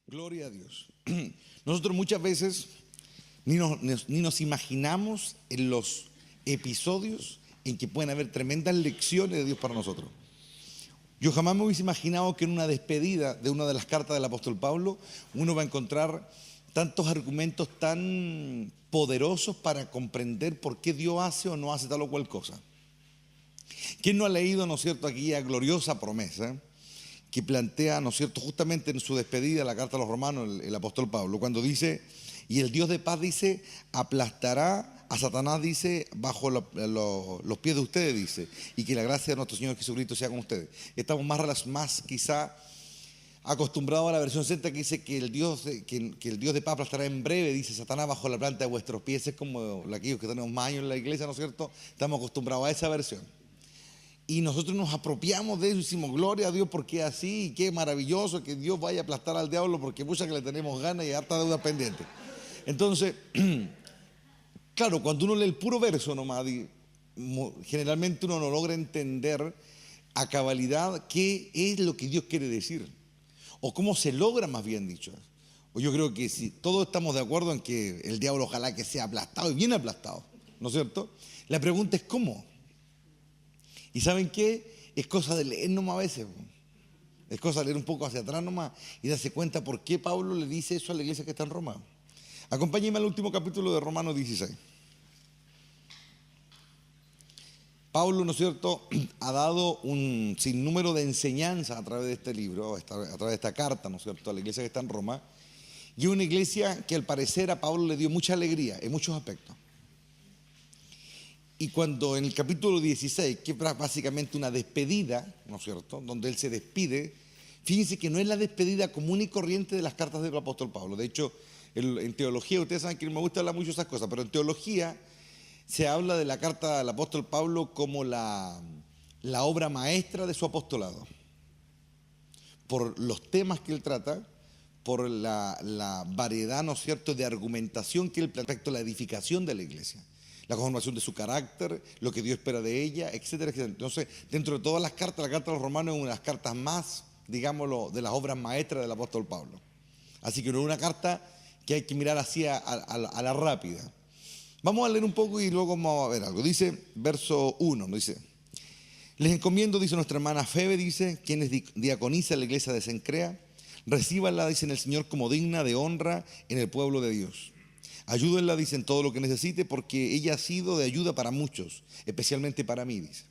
Gloria a Dios. Nosotros muchas veces ni nos imaginamos en los episodios en que pueden haber tremendas lecciones de Dios para nosotros. Yo jamás me hubiese imaginado que en una despedida de una de las cartas del apóstol Pablo uno va a encontrar tantos argumentos tan poderosos para comprender por qué Dios hace o no hace tal o cual cosa. ¿Quién no ha leído, no es cierto, aquella gloriosa promesa que plantea, no es cierto, justamente en su despedida, la carta a los romanos, el apóstol Pablo, cuando dice, y el Dios de paz, dice, aplastará a Satanás, dice, bajo los pies de ustedes, dice, y que la gracia de nuestro Señor Jesucristo sea con ustedes. Estamos más quizá acostumbrados a la versión 60 que dice que el Dios de paz aplastará en breve, dice Satanás, bajo la planta de vuestros pies. Es como aquellos que tenemos más años en la iglesia, ¿no es cierto? Estamos acostumbrados a esa versión. Y nosotros nos apropiamos de eso y decimos, gloria a Dios porque es así, y qué maravilloso que Dios vaya a aplastar al diablo porque mucha que le tenemos ganas y harta deuda pendiente. Entonces, claro, cuando uno lee el puro verso nomás, generalmente uno no logra entender a cabalidad qué es lo que Dios quiere decir, o cómo se logra, más bien dicho. O yo creo que si todos estamos de acuerdo en que el diablo ojalá que sea aplastado y bien aplastado, ¿no es cierto? La pregunta es ¿cómo? ¿Y saben qué? Es cosa de leer nomás a veces. Es cosa de leer un poco hacia atrás nomás y darse cuenta por qué Pablo le dice eso a la iglesia que está en Roma. Acompáñenme al último capítulo de Romanos 16. Pablo, ¿no es cierto?, ha dado un sinnúmero de enseñanzas a través de este libro, a través de esta carta, ¿no es cierto?, a la iglesia que está en Roma. Y una iglesia que al parecer a Pablo le dio mucha alegría en muchos aspectos. Y cuando en el capítulo 16, que es básicamente una despedida, ¿no es cierto?, donde él se despide, fíjense que no es la despedida común y corriente de las cartas del apóstol Pablo. De hecho, en teología, ustedes saben que me gusta hablar mucho de esas cosas, pero en teología se habla de la carta del apóstol Pablo como la obra maestra de su apostolado, por los temas que él trata, por la variedad, ¿no es cierto?, de argumentación que él plantea respecto a la edificación de la iglesia, la conformación de su carácter, lo que Dios espera de ella, etcétera, etcétera. Entonces, dentro de todas las cartas, la carta a los romanos es una de las cartas más, digámoslo, de las obras maestras del apóstol Pablo. Así que no es una carta que hay que mirar así a la rápida. Vamos a leer un poco y luego vamos a ver algo. Dice, verso 1, dice, les encomiendo, dice nuestra hermana Febe, dice, quien es diaconisa en la iglesia de Cencrea, recíbanla, dice, en el Señor como digna de honra en el pueblo de Dios. Ayúdenla, dice, en todo lo que necesite, porque ella ha sido de ayuda para muchos, especialmente para mí, dice.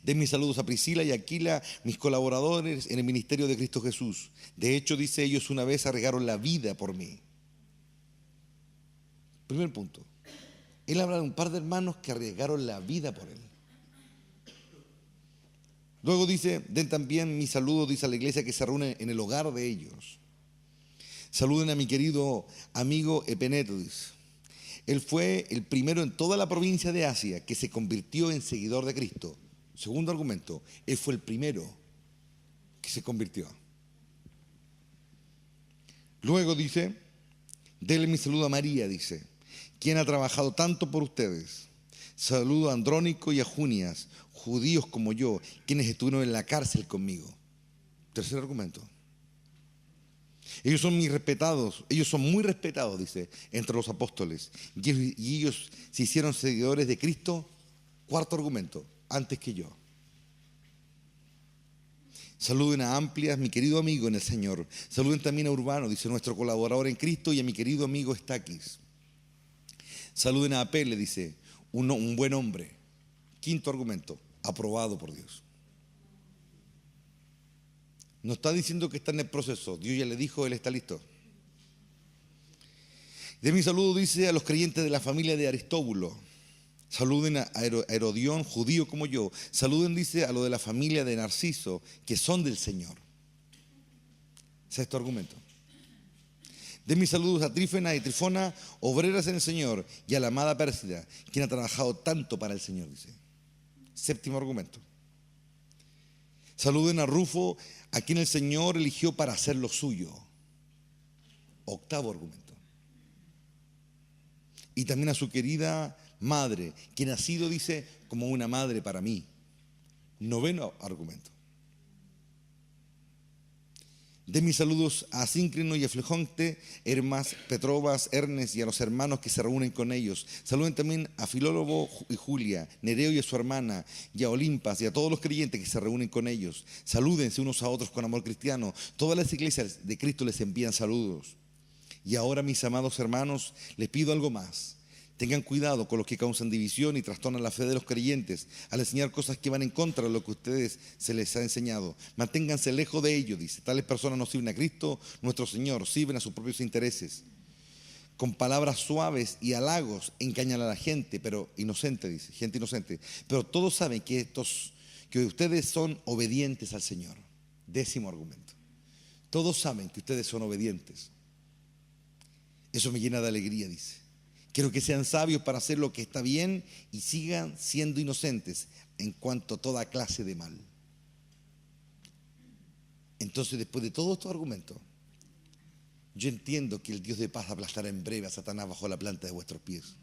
Den mis saludos a Priscila y Aquila, mis colaboradores en el ministerio de Cristo Jesús. De hecho, dice, ellos una vez arriesgaron la vida por mí. Primer punto. Él habla de un par de hermanos que arriesgaron la vida por él. Luego dice, den también mis saludos, dice, a la iglesia que se reúne en el hogar de ellos. Saluden a mi querido amigo Epeneto, dice. Él fue el primero en toda la provincia de Asia que se convirtió en seguidor de Cristo. Segundo argumento, él fue el primero que se convirtió. Luego dice, denle mi saludo a María, dice, quien ha trabajado tanto por ustedes. Saludo a Andrónico y a Junias, judíos como yo, quienes estuvieron en la cárcel conmigo. Tercer argumento. Ellos son muy respetados, dice, entre los apóstoles. Y ellos se hicieron seguidores de Cristo, cuarto argumento, antes que yo. Saluden a Amplias, mi querido amigo en el Señor. Saluden también a Urbano, dice, nuestro colaborador en Cristo, y a mi querido amigo Estaquis. Saluden a Apele, dice, un buen hombre. Quinto argumento, aprobado por Dios. No está diciendo que está en el proceso. Dios ya le dijo, él está listo. De mi saludo, dice, a los creyentes de la familia de Aristóbulo. Saluden a Herodión, judío como yo. Saluden, dice, a lo de la familia de Narciso, que son del Señor. Sexto argumento. De mis saludos a Trífena y Trifona, obreras en el Señor, y a la amada Pérsida, quien ha trabajado tanto para el Señor, dice. Séptimo argumento. Saluden a Rufo, a quien el Señor eligió para hacer lo suyo. Octavo argumento. Y también a su querida madre, quien ha sido, dice, como una madre para mí. Noveno argumento. De mis saludos a Síncrino y a Flegonte, Hermas, Petrobas, Hernes y a los hermanos que se reúnen con ellos. Saluden también a Filólogo y Julia, Nereo y a su hermana, y a Olimpas y a todos los creyentes que se reúnen con ellos. Salúdense unos a otros con amor cristiano. Todas las iglesias de Cristo les envían saludos. Y ahora, mis amados hermanos, les pido algo más. Tengan cuidado con los que causan división y trastornan la fe de los creyentes al enseñar cosas que van en contra de lo que a ustedes se les ha enseñado. Manténganse lejos de ellos, dice. Tales personas no sirven a Cristo, nuestro Señor, sirven a sus propios intereses. Con palabras suaves y halagos engañan a la gente, pero inocente, dice, gente inocente. Pero todos saben que ustedes son obedientes al Señor. 10º argumento. Todos saben que ustedes son obedientes. Eso me llena de alegría, dice. Quiero que sean sabios para hacer lo que está bien y sigan siendo inocentes en cuanto a toda clase de mal. Entonces, después de todos estos argumentos, yo entiendo que el Dios de paz aplastará en breve a Satanás bajo la planta de vuestros pies.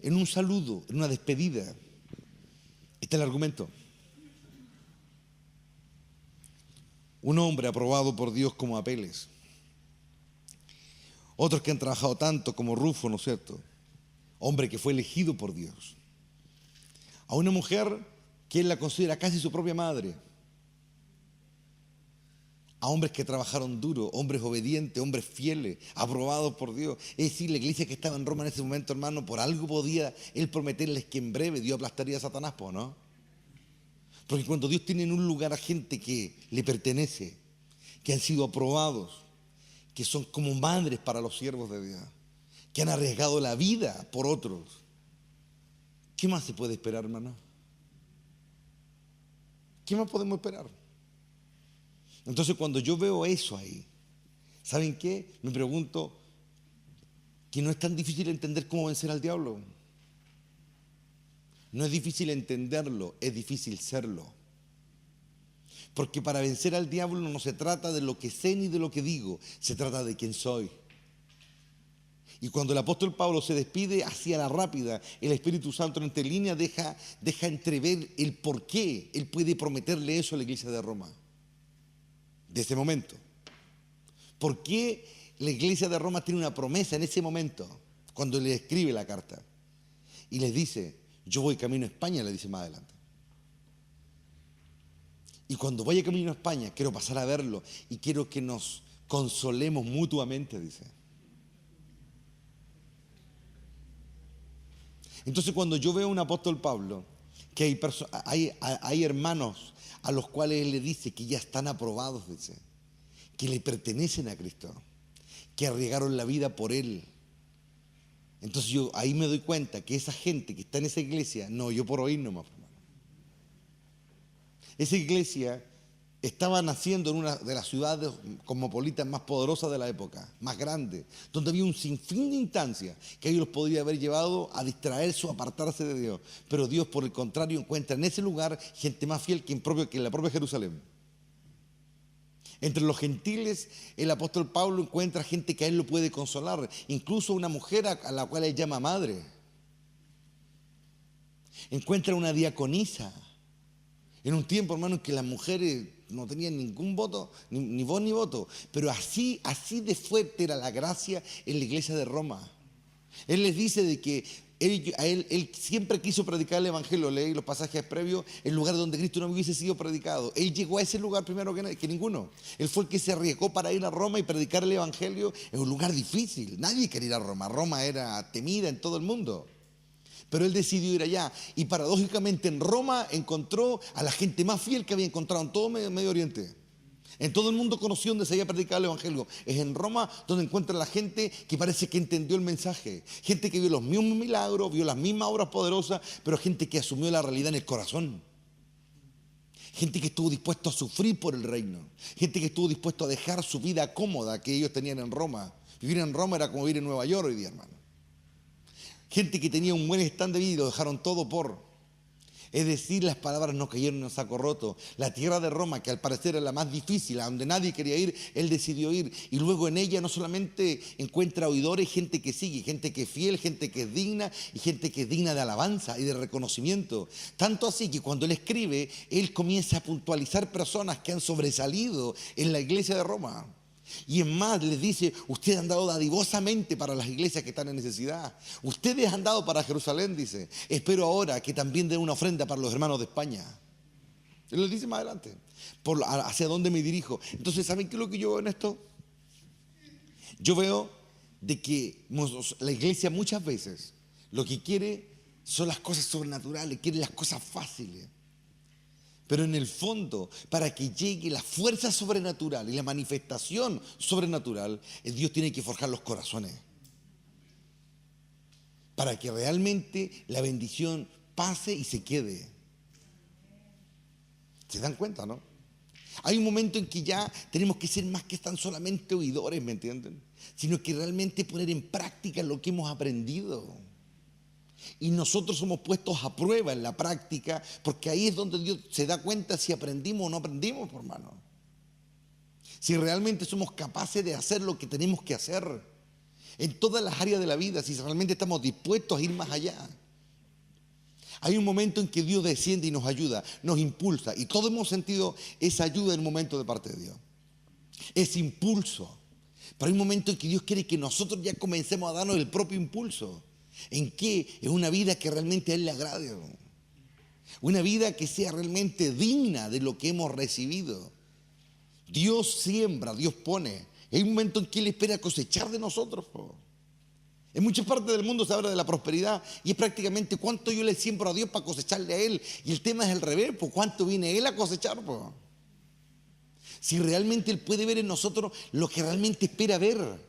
En un saludo, en una despedida, está el argumento. Un hombre aprobado por Dios como Apeles. Otros que han trabajado tanto como Rufo, ¿no es cierto? Hombre que fue elegido por Dios. A una mujer que él la considera casi su propia madre. A hombres que trabajaron duro, hombres obedientes, hombres fieles, aprobados por Dios. Es decir, la iglesia que estaba en Roma en ese momento, hermano, por algo podía él prometerles que en breve Dios aplastaría a Satanás, ¿no? Porque cuando Dios tiene en un lugar a gente que le pertenece, que han sido aprobados, que son como madres para los siervos de Dios, que han arriesgado la vida por otros, ¿qué más se puede esperar, hermano? ¿Qué más podemos esperar? Entonces, cuando yo veo eso ahí, ¿saben qué? Me pregunto que no es tan difícil entender cómo vencer al diablo. No es difícil entenderlo, es difícil serlo. Porque para vencer al diablo no se trata de lo que sé ni de lo que digo, se trata de quién soy. Y cuando el apóstol Pablo se despide hacia la rápida, el Espíritu Santo entre líneas deja entrever el por qué él puede prometerle eso a la iglesia de Roma. De ese momento. ¿Por qué la iglesia de Roma tiene una promesa en ese momento? Cuando le escribe la carta. Y les dice, yo voy camino a España, le dice más adelante. Y cuando vaya camino a España, quiero pasar a verlo y quiero que nos consolemos mutuamente, dice. Entonces, cuando yo veo a un apóstol Pablo, que hay hermanos a los cuales él le dice que ya están aprobados, dice, que le pertenecen a Cristo, que arriesgaron la vida por él. Entonces yo ahí me doy cuenta que esa gente que está en esa iglesia, no, yo por oír nomás, hermano. Esa iglesia estaba naciendo en una de las ciudades cosmopolitas más poderosas de la época, más grande, donde había un sinfín de instancias que ellos los podría haber llevado a distraerse o apartarse de Dios. Pero Dios, por el contrario, encuentra en ese lugar gente más fiel que en la propia Jerusalén. Entre los gentiles, el apóstol Pablo encuentra gente que a él lo puede consolar, incluso una mujer a la cual él llama madre. Encuentra una diaconisa. En un tiempo, hermano, en que las mujeres no tenían ningún voto, ni voz ni voto. Pero así de fuerte era la gracia en la iglesia de Roma. Él les dice de que él siempre quiso predicar el evangelio. Leí los pasajes previos, el lugar donde Cristo no hubiese sido predicado. Él llegó a ese lugar primero que ninguno. Él fue el que se arriesgó para ir a Roma y predicar el evangelio en un lugar difícil. Nadie quería ir a Roma. Roma era temida en todo el mundo. Pero él decidió ir allá y paradójicamente en Roma encontró a la gente más fiel que había encontrado en todo Medio Oriente. En todo el mundo conoció donde se había predicado el evangelio. Es en Roma donde encuentra la gente que parece que entendió el mensaje. Gente que vio los mismos milagros, vio las mismas obras poderosas, pero gente que asumió la realidad en el corazón. Gente que estuvo dispuesto a sufrir por el reino. Gente que estuvo dispuesto a dejar su vida cómoda que ellos tenían en Roma. Vivir en Roma era como vivir en Nueva York hoy día, hermano. Gente que tenía un buen stand de vida y lo dejaron todo por. Es decir, las palabras no cayeron en un saco roto. La tierra de Roma, que al parecer era la más difícil, a donde nadie quería ir, él decidió ir. Y luego en ella no solamente encuentra oidores, gente que sigue, gente que es fiel, gente que es digna y gente que es digna de alabanza y de reconocimiento. Tanto así que cuando él escribe, él comienza a puntualizar personas que han sobresalido en la iglesia de Roma. Y en más les dice, ustedes han dado dadivosamente para las iglesias que están en necesidad. Ustedes han dado para Jerusalén, dice. Espero ahora que también den una ofrenda para los hermanos de España. Él lo dice más adelante. Hacia dónde me dirijo. Entonces, ¿saben qué es lo que yo veo en esto? Yo veo de que la iglesia muchas veces lo que quiere son las cosas sobrenaturales, quiere las cosas fáciles. Pero en el fondo, para que llegue la fuerza sobrenatural y la manifestación sobrenatural, Dios tiene que forjar los corazones. Para que realmente la bendición pase y se quede. ¿Se dan cuenta, no? Hay un momento en que ya tenemos que ser más que tan solamente oidores, ¿me entienden? Sino que realmente poner en práctica lo que hemos aprendido. Y nosotros somos puestos a prueba en la práctica, porque ahí es donde Dios se da cuenta si aprendimos o no aprendimos, hermano. Si realmente somos capaces de hacer lo que tenemos que hacer en todas las áreas de la vida, si realmente estamos dispuestos a ir más allá. Hay un momento en que Dios desciende y nos ayuda, nos impulsa, y todos hemos sentido esa ayuda en un momento de parte de Dios. Ese impulso. Pero hay un momento en que Dios quiere que nosotros ya comencemos a darnos el propio impulso. ¿En qué? En una vida que realmente a Él le agrade. Una vida que sea realmente digna de lo que hemos recibido. Dios siembra, Dios pone. Hay un momento en que Él espera cosechar de nosotros. En muchas partes del mundo se habla de la prosperidad y es prácticamente cuánto yo le siembro a Dios para cosecharle a Él. Y el tema es el revés, cuánto viene Él a cosechar. Si realmente Él puede ver en nosotros lo que realmente espera ver.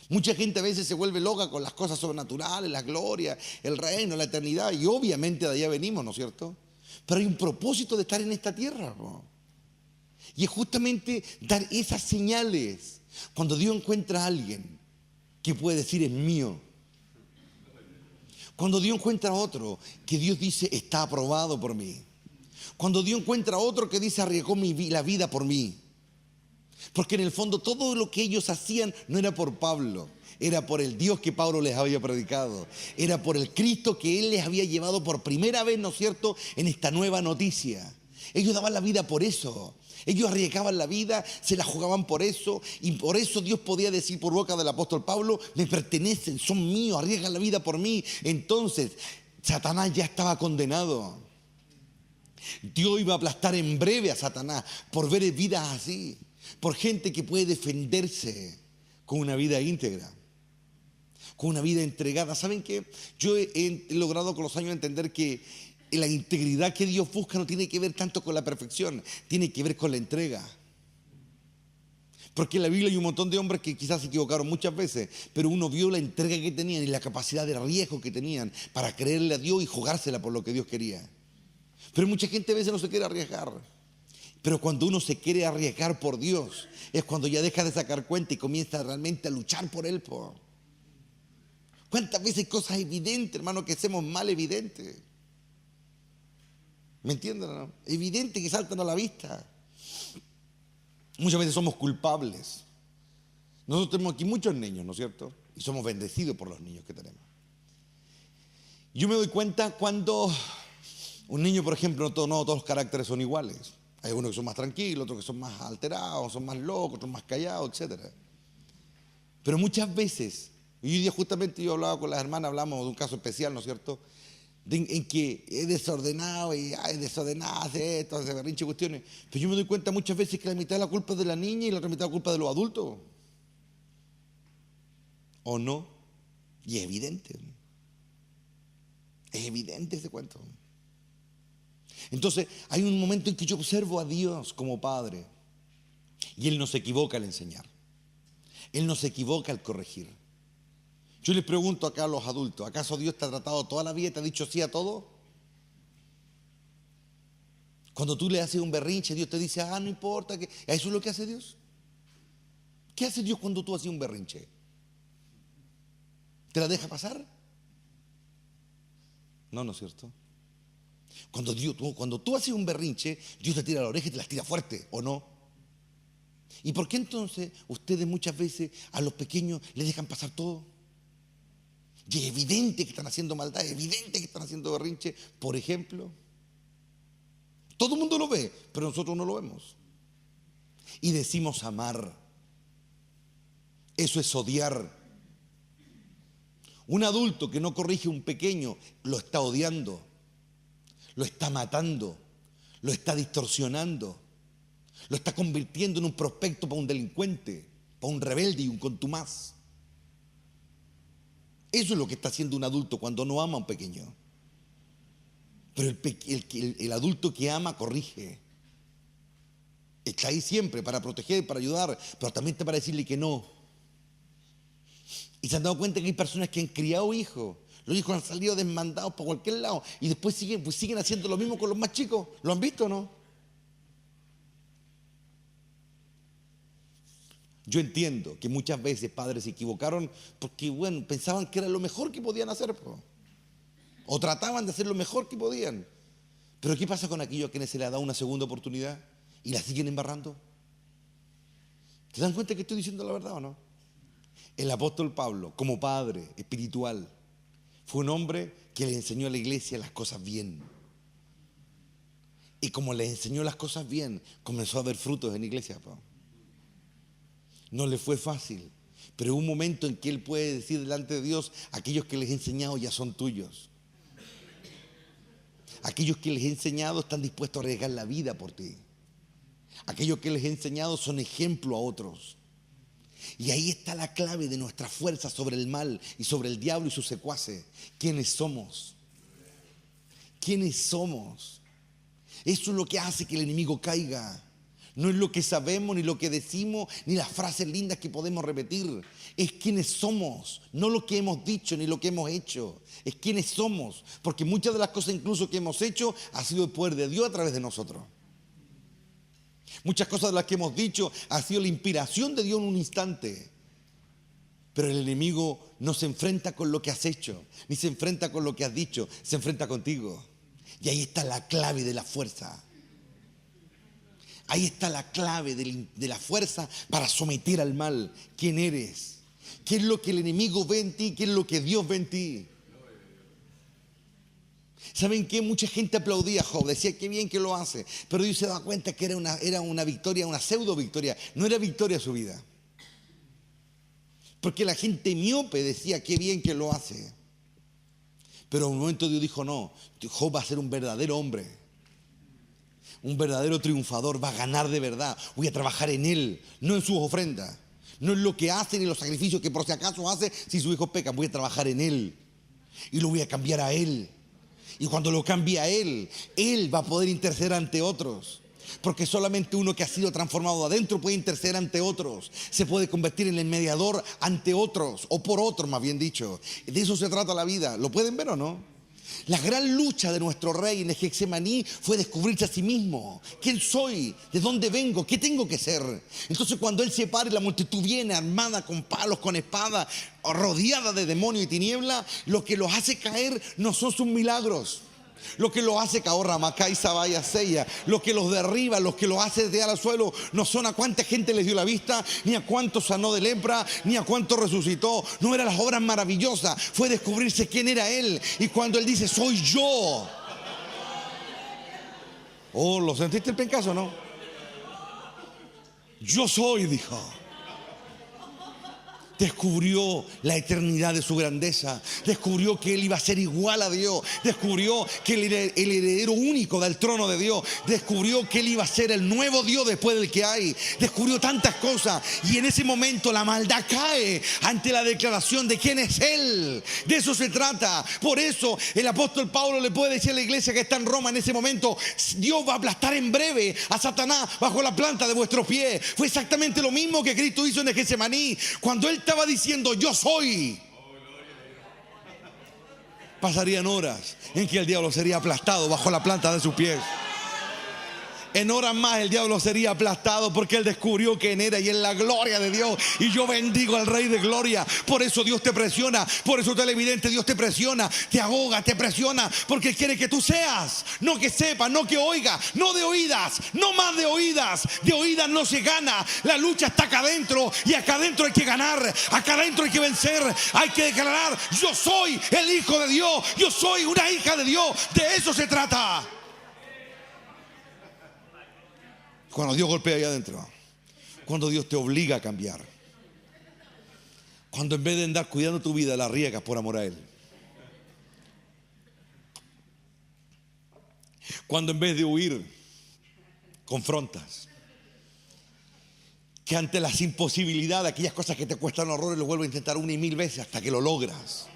Mucha gente a veces se vuelve loca con las cosas sobrenaturales, la gloria, el reino, la eternidad, y obviamente de allá venimos, ¿no es cierto? Pero hay un propósito de estar en esta tierra, ¿no? Y es justamente dar esas señales. Cuando Dios encuentra a alguien que puede decir es mío. Cuando Dios encuentra a otro que Dios dice está aprobado por mí. Cuando Dios encuentra a otro que dice arriesgó la vida por mí. Porque en el fondo todo lo que ellos hacían no era por Pablo, era por el Dios que Pablo les había predicado, era por el Cristo que Él les había llevado por primera vez, ¿no es cierto?, en esta nueva noticia. Ellos daban la vida por eso, ellos arriesgaban la vida, se la jugaban por eso, y por eso Dios podía decir por boca del apóstol Pablo, me pertenecen, son míos, arriesgan la vida por mí. Entonces, Satanás ya estaba condenado. Dios iba a aplastar en breve a Satanás por ver vidas así. Por gente que puede defenderse con una vida íntegra, con una vida entregada. ¿Saben qué? Yo he logrado con los años entender que la integridad que Dios busca no tiene que ver tanto con la perfección, tiene que ver con la entrega. Porque en la Biblia hay un montón de hombres que quizás se equivocaron muchas veces, pero uno vio la entrega que tenían y la capacidad de riesgo que tenían para creerle a Dios y jugársela por lo que Dios quería. Pero mucha gente a veces no se quiere arriesgar. Pero cuando uno se quiere arriesgar por Dios, es cuando ya deja de sacar cuenta y comienza realmente a luchar por Él. ¿Cuántas veces hay cosas evidentes, hermano, que hacemos mal evidentes? ¿Me entienden, no? Evidente que saltan a la vista. Muchas veces somos culpables. Nosotros tenemos aquí muchos niños, ¿no es cierto? Y somos bendecidos por los niños que tenemos. Yo me doy cuenta cuando un niño, por ejemplo, no todos los caracteres son iguales. Hay algunos que son más tranquilos, otros que son más alterados, son más locos, otros más callados, etc. Pero muchas veces, y hoy día justamente yo hablaba con las hermanas, hablamos de un caso especial, ¿no es cierto?, en que es desordenado y es desordenado, hace esto, hace berrinche, cuestiones. Pero yo me doy cuenta muchas veces que la mitad de la culpa es de la niña y la otra mitad de la culpa de los adultos. ¿O no? Y es evidente. Es evidente ese cuento. Entonces, hay un momento en que yo observo a Dios como Padre y Él no se equivoca al enseñar. Él no se equivoca al corregir. Yo les pregunto acá a los adultos, ¿acaso Dios te ha tratado toda la vida y te ha dicho sí a todo? Cuando tú le haces un berrinche, Dios te dice, no importa, que ¿eso es lo que hace Dios? ¿Qué hace Dios cuando tú haces un berrinche? ¿Te la deja pasar? No, ¿no es cierto? Cuando tú haces un berrinche, Dios te tira la oreja y te las tira fuerte, ¿o no? ¿Y por qué entonces ustedes muchas veces a los pequeños les dejan pasar todo? Y es evidente que están haciendo maldad, es evidente que están haciendo berrinche, por ejemplo. Todo el mundo lo ve, pero nosotros no lo vemos. Y decimos amar. Eso es odiar. Un adulto que no corrige a un pequeño lo está odiando, lo está matando, lo está distorsionando, lo está convirtiendo en un prospecto para un delincuente, para un rebelde y un contumaz. Eso es lo que está haciendo un adulto cuando no ama a un pequeño. Pero el adulto que ama corrige. Está ahí siempre para proteger, para ayudar, pero también está para decirle que no. Y se han dado cuenta que hay personas que han criado hijos. Los hijos han salido desmandados por cualquier lado y después siguen haciendo lo mismo con los más chicos. ¿Lo han visto o no? Yo entiendo que muchas veces padres se equivocaron porque, bueno, pensaban que era lo mejor que podían hacer, o trataban de hacer lo mejor que podían. Pero ¿qué pasa con aquellos a quienes se les ha dado una segunda oportunidad y la siguen embarrando? ¿Se dan cuenta que estoy diciendo la verdad o no? El apóstol Pablo, como padre espiritual, fue un hombre que le enseñó a la iglesia las cosas bien. Y como le enseñó las cosas bien, comenzó a ver frutos en la iglesia. No le fue fácil, pero hubo un momento en que él puede decir delante de Dios: aquellos que les he enseñado ya son tuyos. Aquellos que les he enseñado están dispuestos a arriesgar la vida por ti. Aquellos que les he enseñado son ejemplo a otros. Y ahí está la clave de nuestra fuerza sobre el mal y sobre el diablo y sus secuaces. ¿Quiénes somos? ¿Quiénes somos? Eso es lo que hace que el enemigo caiga. No es lo que sabemos, ni lo que decimos, ni las frases lindas que podemos repetir. Es quiénes somos, no lo que hemos dicho ni lo que hemos hecho. Es quiénes somos, porque muchas de las cosas incluso que hemos hecho ha sido el poder de Dios a través de nosotros. Muchas cosas de las que hemos dicho ha sido la inspiración de Dios en un instante. Pero el enemigo no se enfrenta con lo que has hecho, ni se enfrenta con lo que has dicho, se enfrenta contigo. Y ahí está la clave de la fuerza. Ahí está la clave de la fuerza para someter al mal. ¿Quién eres? ¿Qué es lo que el enemigo ve en ti? ¿Qué es lo que Dios ve en ti? ¿Saben qué? Mucha gente aplaudía a Job, decía qué bien que lo hace, pero Dios se daba cuenta que era una victoria, una pseudo victoria, no era victoria su vida. Porque la gente miope decía qué bien que lo hace. Pero en un momento Dios dijo: no, Job va a ser un verdadero hombre, un verdadero triunfador, va a ganar de verdad. Voy a trabajar en él, no en sus ofrendas, no en lo que hace ni los sacrificios que por si acaso hace si sus hijos pecan. Voy a trabajar en él y lo voy a cambiar a él. Y cuando lo cambie a él, él va a poder interceder ante otros. Porque solamente uno que ha sido transformado adentro puede interceder ante otros. Se puede convertir en el mediador ante otros, o por otros más bien dicho. De eso se trata la vida. ¿Lo pueden ver o no? La gran lucha de nuestro rey en el Getsemaní fue descubrirse a sí mismo. ¿Quién soy? ¿De dónde vengo? ¿Qué tengo que ser? Entonces cuando él se para y la multitud viene armada con palos, con espada, rodeada de demonios y tiniebla, lo que los hace caer no son sus milagros. Lo que los hace caer Ramacá y Sabaya Sella, lo que los derriba, lo que los hace desde al suelo, no son a cuánta gente les dio la vista, ni a cuánto sanó de lepra, ni a cuánto resucitó. No eran las obras maravillosas, fue descubrirse quién era él. Y cuando él dice: soy yo. Oh, ¿lo sentiste el pencazo, no? Yo soy, dijo. Descubrió la eternidad de su grandeza. Descubrió que él iba a ser igual a Dios. Descubrió que él era el heredero único del trono de Dios. Descubrió que él iba a ser el nuevo Dios después del que hay. Descubrió tantas cosas. Y en ese momento la maldad cae ante la declaración de quién es él. De eso se trata. Por eso el apóstol Pablo le puede decir a la iglesia que está en Roma en ese momento: Dios va a aplastar en breve a Satanás bajo la planta de vuestros pies. Fue exactamente lo mismo que Cristo hizo en el Getsemaní. Cuando él estaba diciendo: yo soy, pasarían horas en que el diablo sería aplastado bajo la planta de sus pies. En horas más el diablo sería aplastado porque él descubrió quién era y es la gloria de Dios. Y yo bendigo al Rey de Gloria. Por eso Dios te presiona. Por eso televidente, Dios te presiona, te ahoga, te presiona. Porque Él quiere que tú seas. No que sepas, no que oigas, no de oídas, no más de oídas. De oídas no se gana. La lucha está acá adentro y acá adentro hay que ganar. Acá adentro hay que vencer. Hay que declarar: yo soy el Hijo de Dios. Yo soy una hija de Dios. De eso se trata. Cuando Dios golpea ahí adentro, cuando Dios te obliga a cambiar, cuando en vez de andar cuidando tu vida la riegas por amor a Él, cuando en vez de huir confrontas, que ante las imposibilidades, aquellas cosas que te cuestan horrores, lo vuelves a intentar una y mil veces hasta que lo logras.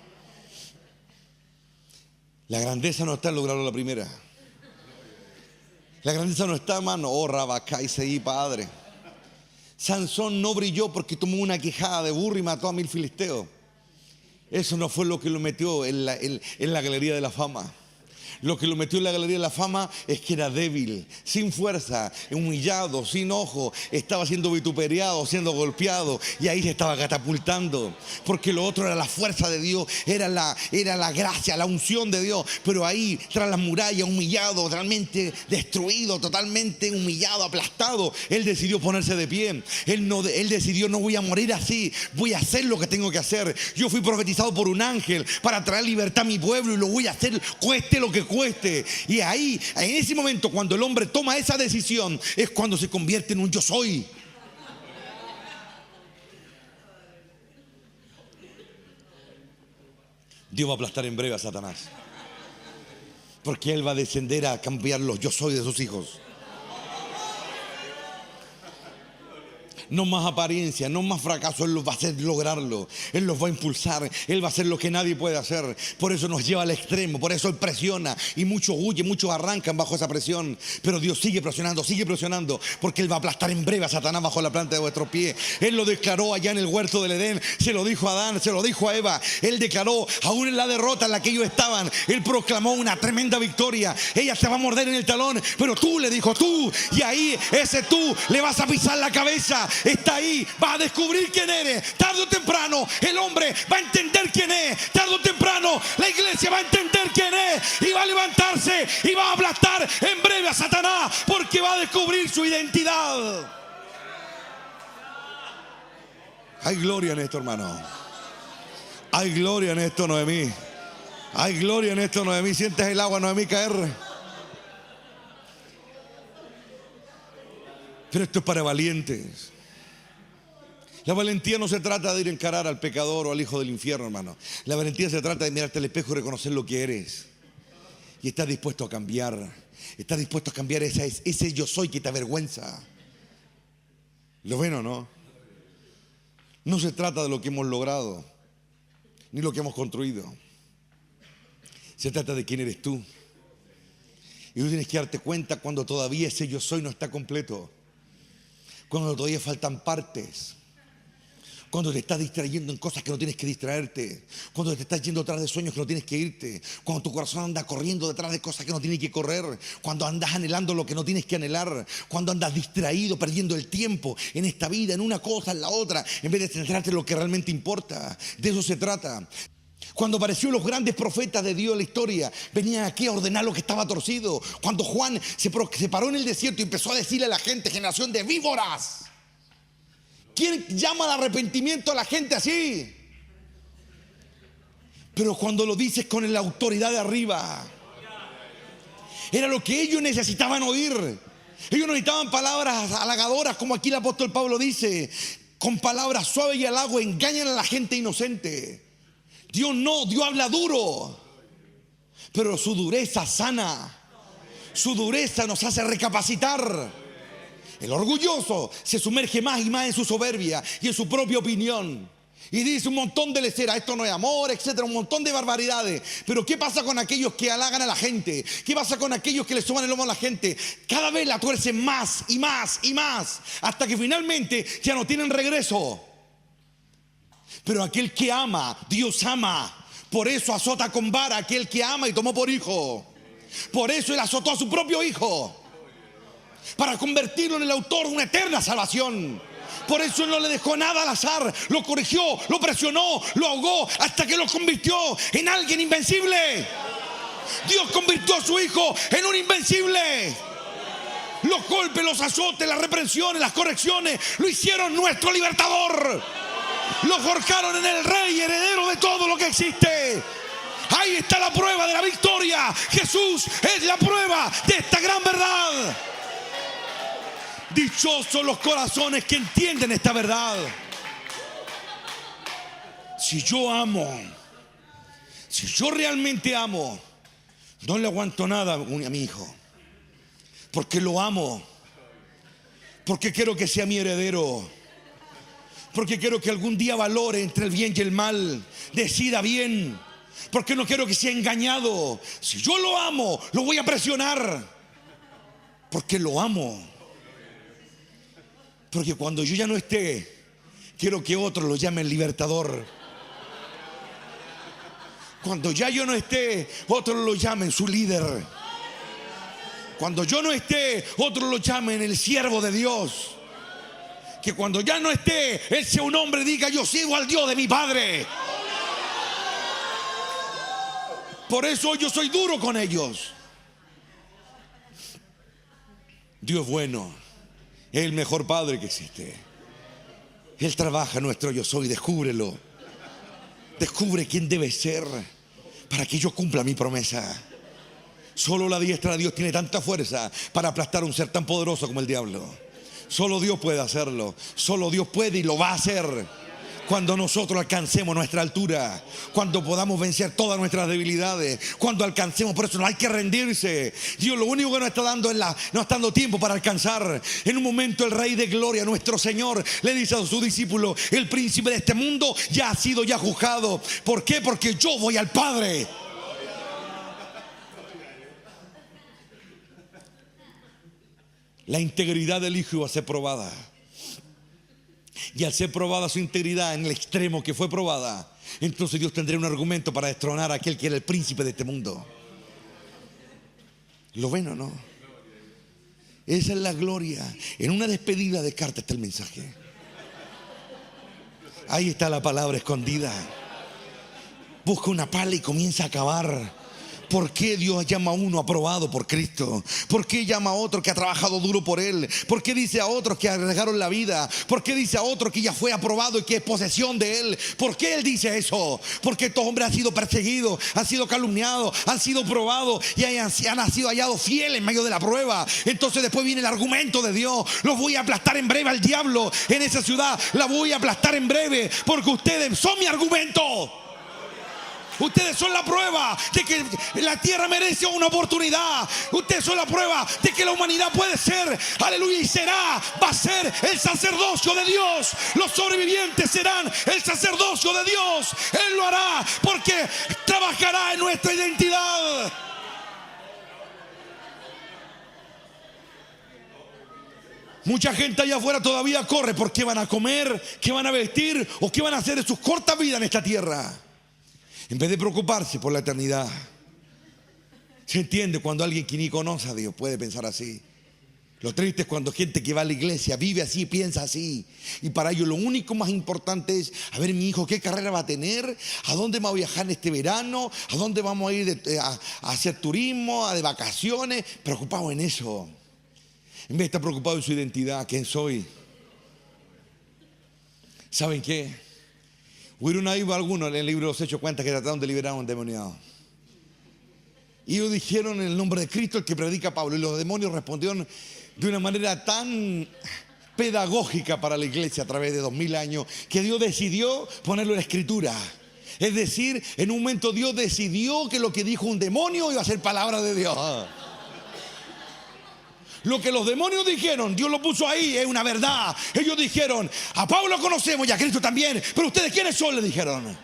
La grandeza no está en lograrlo la primera. La grandeza no está, hermano. Oh, Rabacá seguí, padre. Sansón no brilló porque tomó una quijada de burro y mató a 1000 filisteos. Eso no fue lo que lo metió en la galería de la fama. Lo que lo metió en la galería de la fama es que era débil, sin fuerza, humillado, sin ojo, estaba siendo vituperiado, siendo golpeado, y ahí se estaba catapultando, porque lo otro era la fuerza de Dios, era la gracia, la unción de Dios. Pero ahí, tras la muralla, humillado, totalmente destruido, totalmente humillado, aplastado, él decidió ponerse de pie. Él decidió: no voy a morir así, voy a hacer lo que tengo que hacer. Yo fui profetizado por un ángel para traer libertad a mi pueblo y lo voy a hacer, cueste lo que cueste. Y ahí, en ese momento, cuando el hombre toma esa decisión, es cuando se convierte en un yo soy. Dios va a aplastar en breve a Satanás, porque Él va a descender a cambiar los yo soy de sus hijos. No más apariencia, no más fracaso. Él los va a hacer lograrlo. Él los va a impulsar. Él va a hacer lo que nadie puede hacer. Por eso nos lleva al extremo. Por eso Él presiona. Y muchos huyen, muchos arrancan bajo esa presión. Pero Dios sigue presionando. Porque Él va a aplastar en breve a Satanás bajo la planta de vuestros pies. Él lo declaró allá en el huerto del Edén. Se lo dijo a Adán, se lo dijo a Eva. Él declaró, aún en la derrota en la que ellos estaban, Él proclamó una tremenda victoria. Ella se va a morder en el talón, pero tú, le dijo, tú. Y ahí, ese tú, le vas a pisar la cabeza. Está ahí, vas a descubrir quién eres. Tarde o temprano el hombre va a entender quién es. Tarde o temprano la iglesia va a entender quién es y va a levantarse y va a aplastar en breve a Satanás, porque va a descubrir su identidad. Hay gloria en esto, hermano. Hay gloria en esto, Noemí. Hay gloria en esto, Noemí. ¿Sientes el agua, Noemí, caer? Pero esto es para valientes. La valentía no se trata de ir a encarar al pecador o al hijo del infierno, hermano. La valentía se trata de mirarte al espejo y reconocer lo que eres. Y estás dispuesto a cambiar. Estás dispuesto a cambiar ese yo soy que te avergüenza. ¿Lo ven o no? No se trata de lo que hemos logrado, ni lo que hemos construido. Se trata de quién eres tú. Y tú tienes que darte cuenta cuando todavía ese yo soy no está completo. Cuando todavía faltan partes. Cuando te estás distrayendo en cosas que no tienes que distraerte. Cuando te estás yendo detrás de sueños que no tienes que irte. Cuando tu corazón anda corriendo detrás de cosas que no tienes que correr. Cuando andas anhelando lo que no tienes que anhelar. Cuando andas distraído, perdiendo el tiempo en esta vida, en una cosa, en la otra, en vez de centrarte en lo que realmente importa. De eso se trata. Cuando aparecieron los grandes profetas de Dios en la historia, venían aquí a ordenar lo que estaba torcido. Cuando Juan se paró en el desierto y empezó a decirle a la gente, generación de víboras. ¿Quién llama al arrepentimiento a la gente así? Pero cuando lo dices con la autoridad de arriba, era lo que ellos necesitaban oír. Ellos necesitaban palabras halagadoras, como aquí el apóstol Pablo dice, con palabras suaves y halago engañan a la gente inocente. Dios no, Dios habla duro, pero su dureza sana. Su dureza nos hace recapacitar. El orgulloso se sumerge más y más en su soberbia y en su propia opinión. Y dice un montón de leceras, esto no es amor, etcétera, un montón de barbaridades. Pero ¿qué pasa con aquellos que halagan a la gente? ¿Qué pasa con aquellos que le suban el lomo a la gente? Cada vez la tuercen más y más y más, hasta que finalmente ya no tienen regreso. Pero aquel que ama, Dios ama. Por eso azota con vara aquel que ama y tomó por hijo. Por eso Él azotó a su propio hijo. para convertirlo en el autor de una eterna salvación. Por eso Él no le dejó nada al azar, lo corrigió, lo presionó, lo ahogó, hasta que lo convirtió en alguien invencible. Dios convirtió a su Hijo en un invencible. Los golpes, los azotes, las reprensiones, las correcciones lo hicieron nuestro libertador. Lo forjaron en el Rey, heredero de todo lo que existe. Ahí está la prueba de la victoria. Jesús es la prueba de esta gran verdad. Dichosos los corazones que entienden esta verdad. Si yo amo, si yo realmente amo, no le aguanto nada a mi hijo, porque lo amo, porque quiero que sea mi heredero, porque quiero que algún día valore entre el bien y el mal, decida bien, porque no quiero que sea engañado. Si yo lo amo, lo voy a presionar, porque lo amo. Porque cuando yo ya no esté, quiero que otros lo llamen libertador. Cuando ya yo no esté, otros lo llamen su líder. Cuando yo no esté, otros lo llamen el siervo de Dios. Que cuando ya no esté, Él sea un hombre y diga: yo sigo al Dios de mi padre. Por eso yo soy duro con ellos. Dios es bueno. Es el mejor padre que existe. Él trabaja nuestro yo soy. Descúbrelo. Descubre quién debe ser para que yo cumpla mi promesa. Solo la diestra de Dios tiene tanta fuerza para aplastar a un ser tan poderoso como el diablo. Solo Dios puede hacerlo. Solo Dios puede y lo va a hacer. Cuando nosotros alcancemos nuestra altura, cuando podamos vencer todas nuestras debilidades, cuando alcancemos, por eso no hay que rendirse. Dios lo único que nos está dando es no está dando tiempo para alcanzar. En un momento el Rey de Gloria, nuestro Señor, le dice a su discípulo: el príncipe de este mundo ya ha sido juzgado. ¿Por qué? Porque yo voy al Padre. La integridad del Hijo iba a ser probada. Y al ser probada su integridad en el extremo que fue probada, entonces Dios tendría un argumento para destronar a aquel que era el príncipe de este mundo. ¿Lo ven o no? Esa es la gloria. En una despedida de carta está el mensaje. Ahí está la palabra escondida. Busca una pala y comienza a cavar. ¿Por qué Dios llama a uno aprobado por Cristo? ¿Por qué llama a otro que ha trabajado duro por Él? ¿Por qué dice a otros que arriesgaron la vida? ¿Por qué dice a otro que ya fue aprobado y que es posesión de Él? ¿Por qué Él dice eso? Porque estos hombres han sido perseguidos, han sido calumniados, han sido probados y han sido hallados fieles en medio de la prueba. Entonces después viene el argumento de Dios: los voy a aplastar en breve al diablo en esa ciudad. La voy a aplastar en breve porque ustedes son mi argumento. Ustedes son la prueba de que la tierra merece una oportunidad. Ustedes son la prueba de que la humanidad puede ser, aleluya, y va a ser el sacerdocio de Dios. Los sobrevivientes serán el sacerdocio de Dios. Él lo hará porque trabajará en nuestra identidad. Mucha gente allá afuera todavía corre por qué van a comer, qué van a vestir o qué van a hacer en sus cortas vidas en esta tierra, en vez de preocuparse por la eternidad. Se entiende cuando alguien que ni conoce a Dios puede pensar así. Lo triste es cuando gente que va a la iglesia vive así, piensa así. Y para ellos lo único más importante es: a ver, mi hijo, ¿qué carrera va a tener? ¿A dónde va a viajar este verano? ¿A dónde vamos a ir a hacer turismo, de vacaciones? Preocupado en eso, en vez de estar preocupado en su identidad, quién soy. ¿Saben qué? Hubieron ahí algunos en el libro de los Hechos cuenta que trataron de liberar a un endemoniado. Y ellos dijeron: en el nombre de Cristo, el que predica Pablo. Y los demonios respondieron de una manera tan pedagógica para la iglesia a través de 2000 años, que Dios decidió ponerlo en la escritura. Es decir, en un momento Dios decidió que lo que dijo un demonio iba a ser palabra de Dios. Lo que los demonios dijeron, Dios lo puso ahí, es una verdad. Ellos dijeron: a Pablo lo conocemos y a Cristo también, pero ustedes ¿quiénes son?, le dijeron.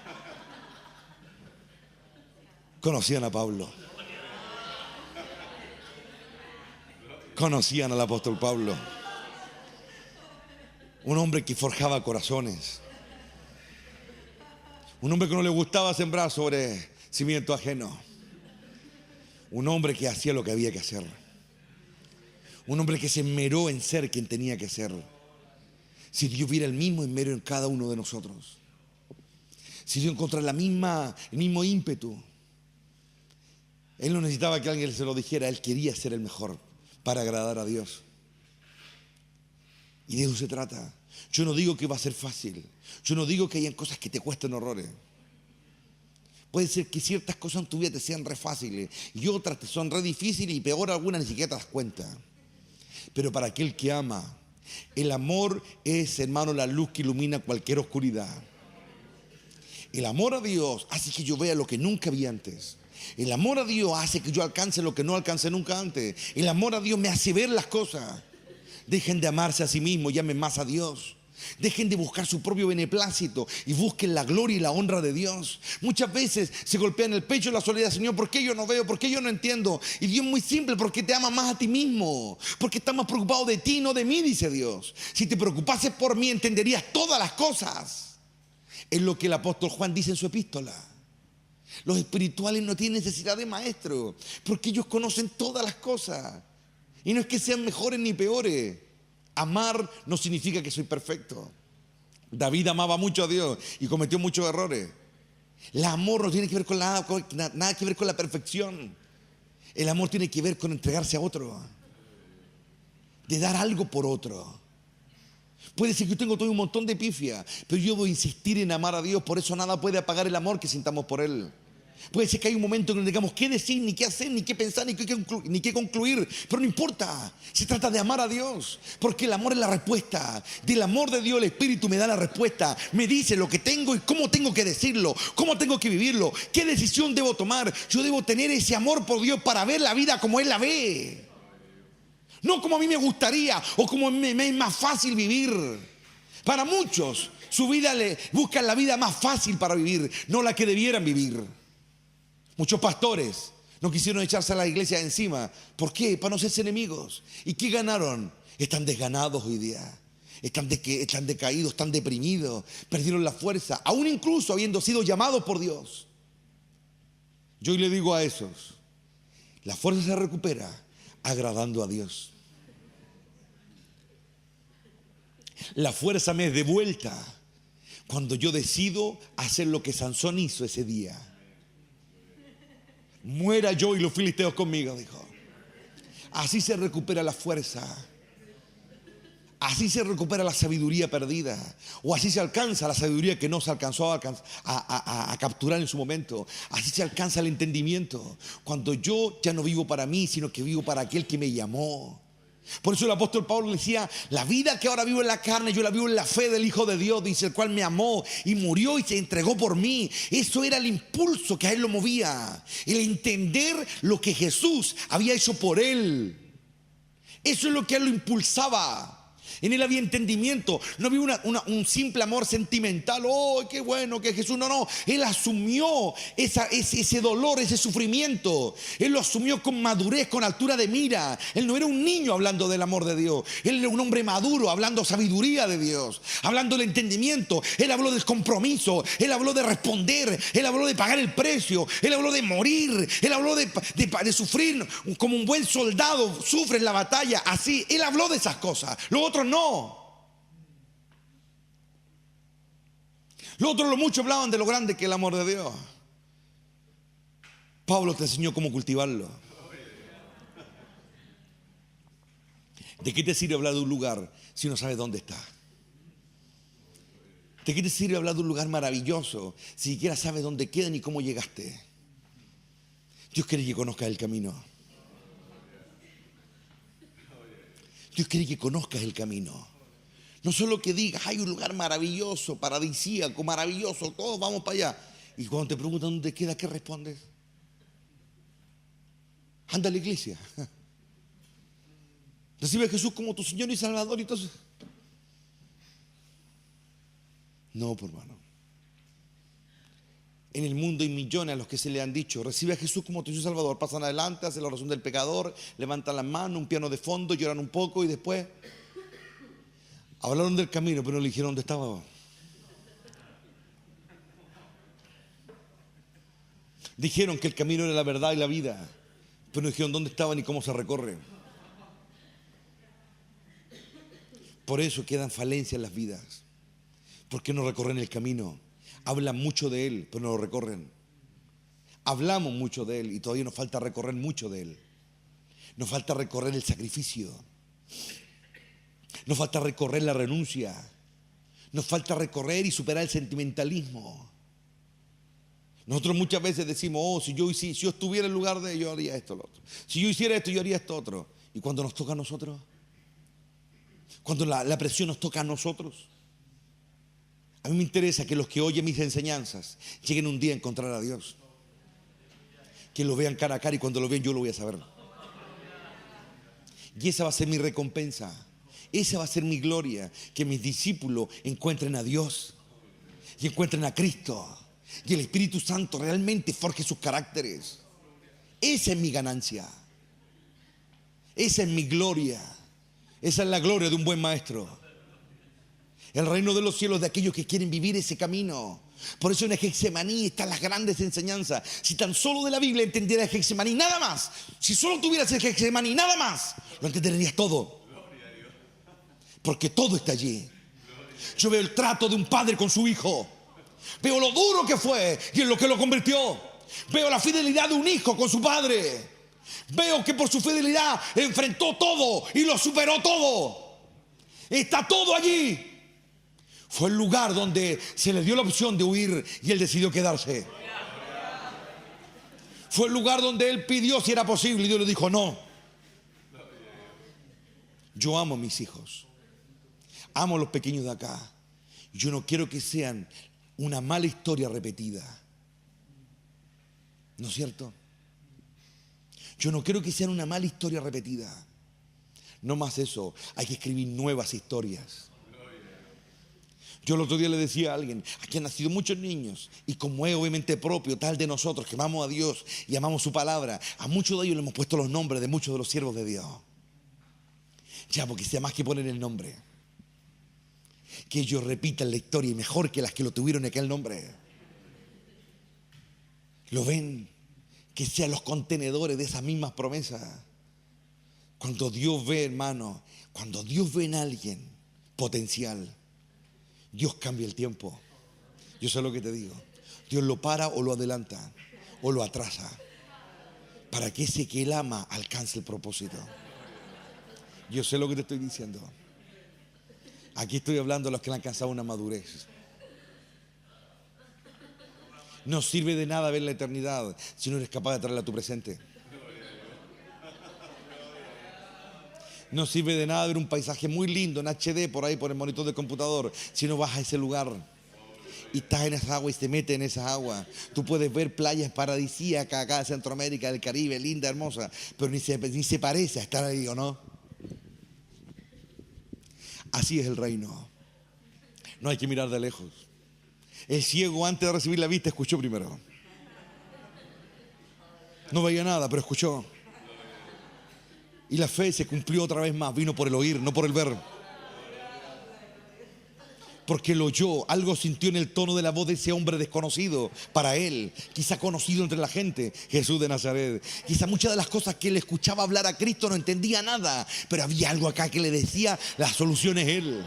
Conocían a Pablo, conocían al apóstol Pablo, un hombre que forjaba corazones, un hombre que no le gustaba sembrar sobre cimiento ajeno, un hombre que hacía lo que había que hacer, Un hombre que se esmeró en ser quien tenía que ser. Si Dios viera el mismo esmero en cada uno de nosotros. Si Dios encontrara el mismo ímpetu. Él no necesitaba que alguien se lo dijera. Él quería ser el mejor para agradar a Dios. Y de eso se trata. Yo no digo que va a ser fácil. Yo no digo que hayan cosas que te cuesten horrores. Puede ser que ciertas cosas en tu vida te sean re fáciles y otras te son re difíciles y peor algunas ni siquiera te das cuenta. Pero para aquel que ama, el amor es, hermano, la luz que ilumina cualquier oscuridad. El amor a Dios hace que yo vea lo que nunca vi antes. El amor a Dios hace que yo alcance lo que no alcancé nunca antes. El amor a Dios me hace ver las cosas. Dejen de amarse a sí mismos, llamen más a Dios. Dejen de buscar su propio beneplácito y busquen la gloria y la honra de Dios. Muchas veces se golpean el pecho la soledad. Señor, ¿por qué yo no veo? ¿Por qué yo no entiendo? Y Dios es muy simple, porque te ama más a ti mismo. Porque está más preocupado de ti, no de mí, dice Dios. Si te preocupases por mí, entenderías todas las cosas. Es lo que el apóstol Juan dice en su epístola. Los espirituales no tienen necesidad de maestro, porque ellos conocen todas las cosas. Y no es que sean mejores ni peores. Amar no significa que soy perfecto. David amaba mucho a Dios y cometió muchos errores. El amor no tiene que ver con nada que ver con la perfección. El amor tiene que ver con entregarse a otro, de dar algo por otro. Puede ser que yo tengo todo un montón de pifia, pero yo voy a insistir en amar a Dios. Por eso nada puede apagar el amor que sintamos por Él. Puede ser que hay un momento en que no digamos qué decir, ni qué hacer, ni qué pensar, ni qué concluir. Pero no importa, se trata de amar a Dios. Porque el amor es la respuesta. Del amor de Dios el Espíritu me da la respuesta. Me dice lo que tengo y cómo tengo que decirlo, cómo tengo que vivirlo, qué decisión debo tomar. Yo debo tener ese amor por Dios para ver la vida como Él la ve. No como a mí me gustaría o como me es más fácil vivir. Para muchos, su vida buscan la vida más fácil para vivir, no la que debieran vivir. Muchos pastores no quisieron echarse a la iglesia encima. ¿Por qué? Para no serse enemigos. ¿Y qué ganaron? Están desganados hoy día. Están decaídos, están deprimidos. Perdieron la fuerza, aún incluso habiendo sido llamados por Dios. Yo hoy le digo a esos, la fuerza se recupera agradando a Dios. La fuerza me es de vuelta cuando yo decido hacer lo que Sansón hizo ese día. Muera yo y los filisteos conmigo, dijo. Así se recupera la fuerza. Así se recupera la sabiduría perdida. O así se alcanza la sabiduría que no se alcanzó a capturar en su momento. Así se alcanza el entendimiento. Cuando yo ya no vivo para mí, sino que vivo para aquel que me llamó. Por eso el apóstol Pablo decía, la vida que ahora vivo en la carne, yo la vivo en la fe del Hijo de Dios, dice, el cual me amó y murió y se entregó por mí. Eso era el impulso que a él lo movía, el entender lo que Jesús había hecho por él. Eso es lo que a él lo impulsaba. En él había entendimiento, no había un simple amor sentimental. ¡Oh, qué bueno que Jesús! No, él asumió ese dolor, ese sufrimiento. Él lo asumió con madurez, con altura de mira. Él no era un niño hablando del amor de Dios. Él era un hombre maduro hablando sabiduría de Dios, hablando del entendimiento. Él habló del compromiso, él habló de responder, él habló de pagar el precio, él habló de morir, él habló de sufrir como un buen soldado sufre en la batalla. Así, él habló de esas cosas. Los otros no. Los otros, muchos hablaban de lo grande que es el amor de Dios. Pablo te enseñó cómo cultivarlo. ¿De qué te sirve hablar de un lugar si no sabes dónde está? ¿De qué te sirve hablar de un lugar maravilloso si ni siquiera sabes dónde queda ni cómo llegaste? Dios quiere que conozcas el camino. Dios quiere que conozcas el camino. No solo que digas, hay un lugar maravilloso, paradisíaco, maravilloso, todos vamos para allá. Y cuando te preguntan dónde queda, ¿qué respondes? Anda a la iglesia. Recibe a Jesús como tu Señor y Salvador. Y entonces, no, por hermano. En el mundo hay millones a los que se le han dicho, recibe a Jesús como tu Señor y Salvador. Pasan adelante, hacen la oración del pecador, levantan las manos, un piano de fondo, lloran un poco y después hablaron del camino, pero no le dijeron dónde estaba. Dijeron que el camino era la verdad y la vida, pero no dijeron dónde estaba ni cómo se recorre. Por eso quedan falencias en las vidas. Porque no recorren el camino. Hablan mucho de Él, pero no lo recorren. Hablamos mucho de Él y todavía nos falta recorrer mucho de Él. Nos falta recorrer el sacrificio. Nos falta recorrer la renuncia. Nos falta recorrer y superar el sentimentalismo. Nosotros muchas veces decimos, oh, si yo estuviera en lugar de él, yo haría esto, lo otro. Si yo hiciera esto, yo haría esto, otro. Y cuando nos toca a nosotros, cuando la presión nos toca a nosotros, a mí me interesa que los que oyen mis enseñanzas lleguen un día a encontrar a Dios. Que lo vean cara a cara y cuando lo vean yo lo voy a saber. Y esa va a ser mi recompensa. Esa va a ser mi gloria. Que mis discípulos encuentren a Dios y encuentren a Cristo. Y el Espíritu Santo realmente forje sus caracteres. Esa es mi ganancia. Esa es mi gloria. Esa es la gloria de un buen maestro. El reino de los cielos de aquellos que quieren vivir ese camino. Por eso en el Getsemaní están las grandes enseñanzas. Si tan solo de la Biblia entendieras el Getsemaní, nada más. Si solo tuvieras el Getsemaní, nada más, lo entenderías todo. Porque todo está allí. Yo veo el trato de un padre con su hijo. Veo lo duro que fue y en lo que lo convirtió. Veo la fidelidad de un hijo con su padre. Veo que por su fidelidad enfrentó todo y lo superó todo. Está todo allí. Fue el lugar donde se le dio la opción de huir y él decidió quedarse. Fue el lugar donde él pidió si era posible y Dios le dijo no. Yo amo a mis hijos. Amo a los pequeños de acá. Yo no quiero que sean una mala historia repetida. ¿No es cierto? Yo no quiero que sean una mala historia repetida. No más eso, hay que escribir nuevas historias. Yo el otro día le decía a alguien, aquí han nacido muchos niños y como es obviamente propio tal de nosotros que amamos a Dios y amamos su palabra, a muchos de ellos le hemos puesto los nombres de muchos de los siervos de Dios. Ya, porque sea más que poner el nombre, que ellos repitan la historia y mejor que las que lo tuvieron en aquel nombre. ¿Lo ven? Que sean los contenedores de esas mismas promesas. Cuando Dios ve, hermano, cuando Dios ve en alguien potencial, Dios cambia el tiempo. Yo sé lo que te digo. Dios lo para o lo adelanta o lo atrasa para que ese que Él ama alcance el propósito. Yo sé lo que te estoy diciendo. Aquí estoy hablando de los que han alcanzado una madurez. No sirve de nada ver la eternidad si no eres capaz de traerla a tu presente. No sirve de nada ver un paisaje muy lindo en HD por ahí por el monitor del computador si no vas a ese lugar y estás en esa agua y te metes en esa agua. Tú puedes ver playas paradisíacas acá de Centroamérica, del Caribe, linda, hermosa, pero ni se parece a estar ahí, ¿o no? Así es el reino. No hay que mirar de lejos. El ciego antes de recibir la vista escuchó primero. No veía nada, pero escuchó. Y la fe se cumplió otra vez más. Vino por el oír, no por el ver. Porque lo oyó, algo sintió en el tono de la voz de ese hombre desconocido para él, quizá conocido entre la gente, Jesús de Nazaret. Quizá muchas de las cosas que él escuchaba hablar a Cristo no entendía nada, pero había algo acá que le decía, la solución es Él.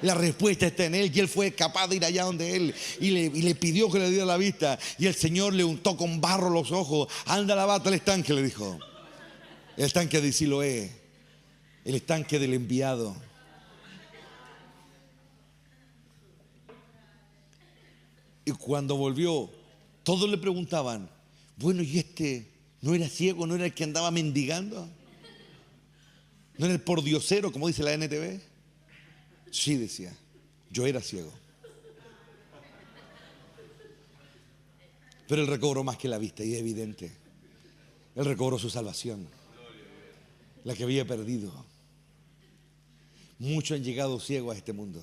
La respuesta está en Él y Él fue capaz de ir allá donde Él y le pidió que le diera la vista y el Señor le untó con barro los ojos. Anda, lavate el estanque, le dijo. El estanque de Siloé, el estanque del enviado. Y cuando volvió, todos le preguntaban, bueno, ¿y este no era ciego? ¿No era el que andaba mendigando? ¿No era el pordiosero, como dice la NTV? Sí, decía, yo era ciego. Pero él recobró más que la vista y es evidente. Él recobró su salvación, la que había perdido. Muchos han llegado ciegos a este mundo.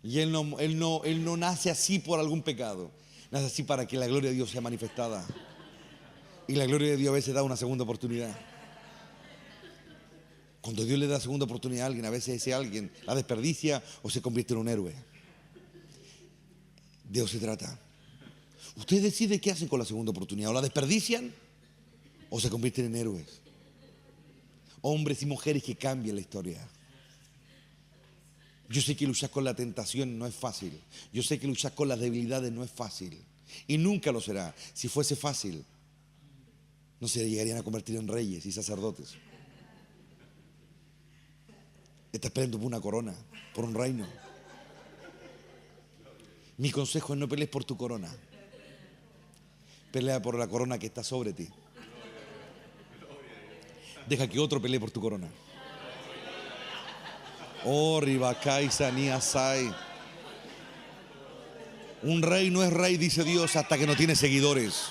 Y él no nace así por algún pecado. Nace así para que la gloria de Dios sea manifestada. Y la gloria de Dios a veces da una segunda oportunidad. Cuando Dios le da segunda oportunidad a alguien, a veces ese alguien la desperdicia o se convierte en un héroe. De eso se trata. Usted decide qué hacen con la segunda oportunidad. O la desperdician o se convierten en héroes. Hombres y mujeres que cambian la historia. Yo sé que luchar con la tentación no es fácil. Yo sé que luchar con las debilidades no es fácil. Y nunca lo será. Si fuese fácil, no se llegarían a convertir en reyes y sacerdotes. Estás peleando por una corona, por un reino. Mi consejo es no pelees por tu corona. Pelea por la corona que está sobre ti. Deja que otro pelee por tu corona. Oh, Ribakai Saniasai. Un rey no es rey, dice Dios, hasta que no tiene seguidores.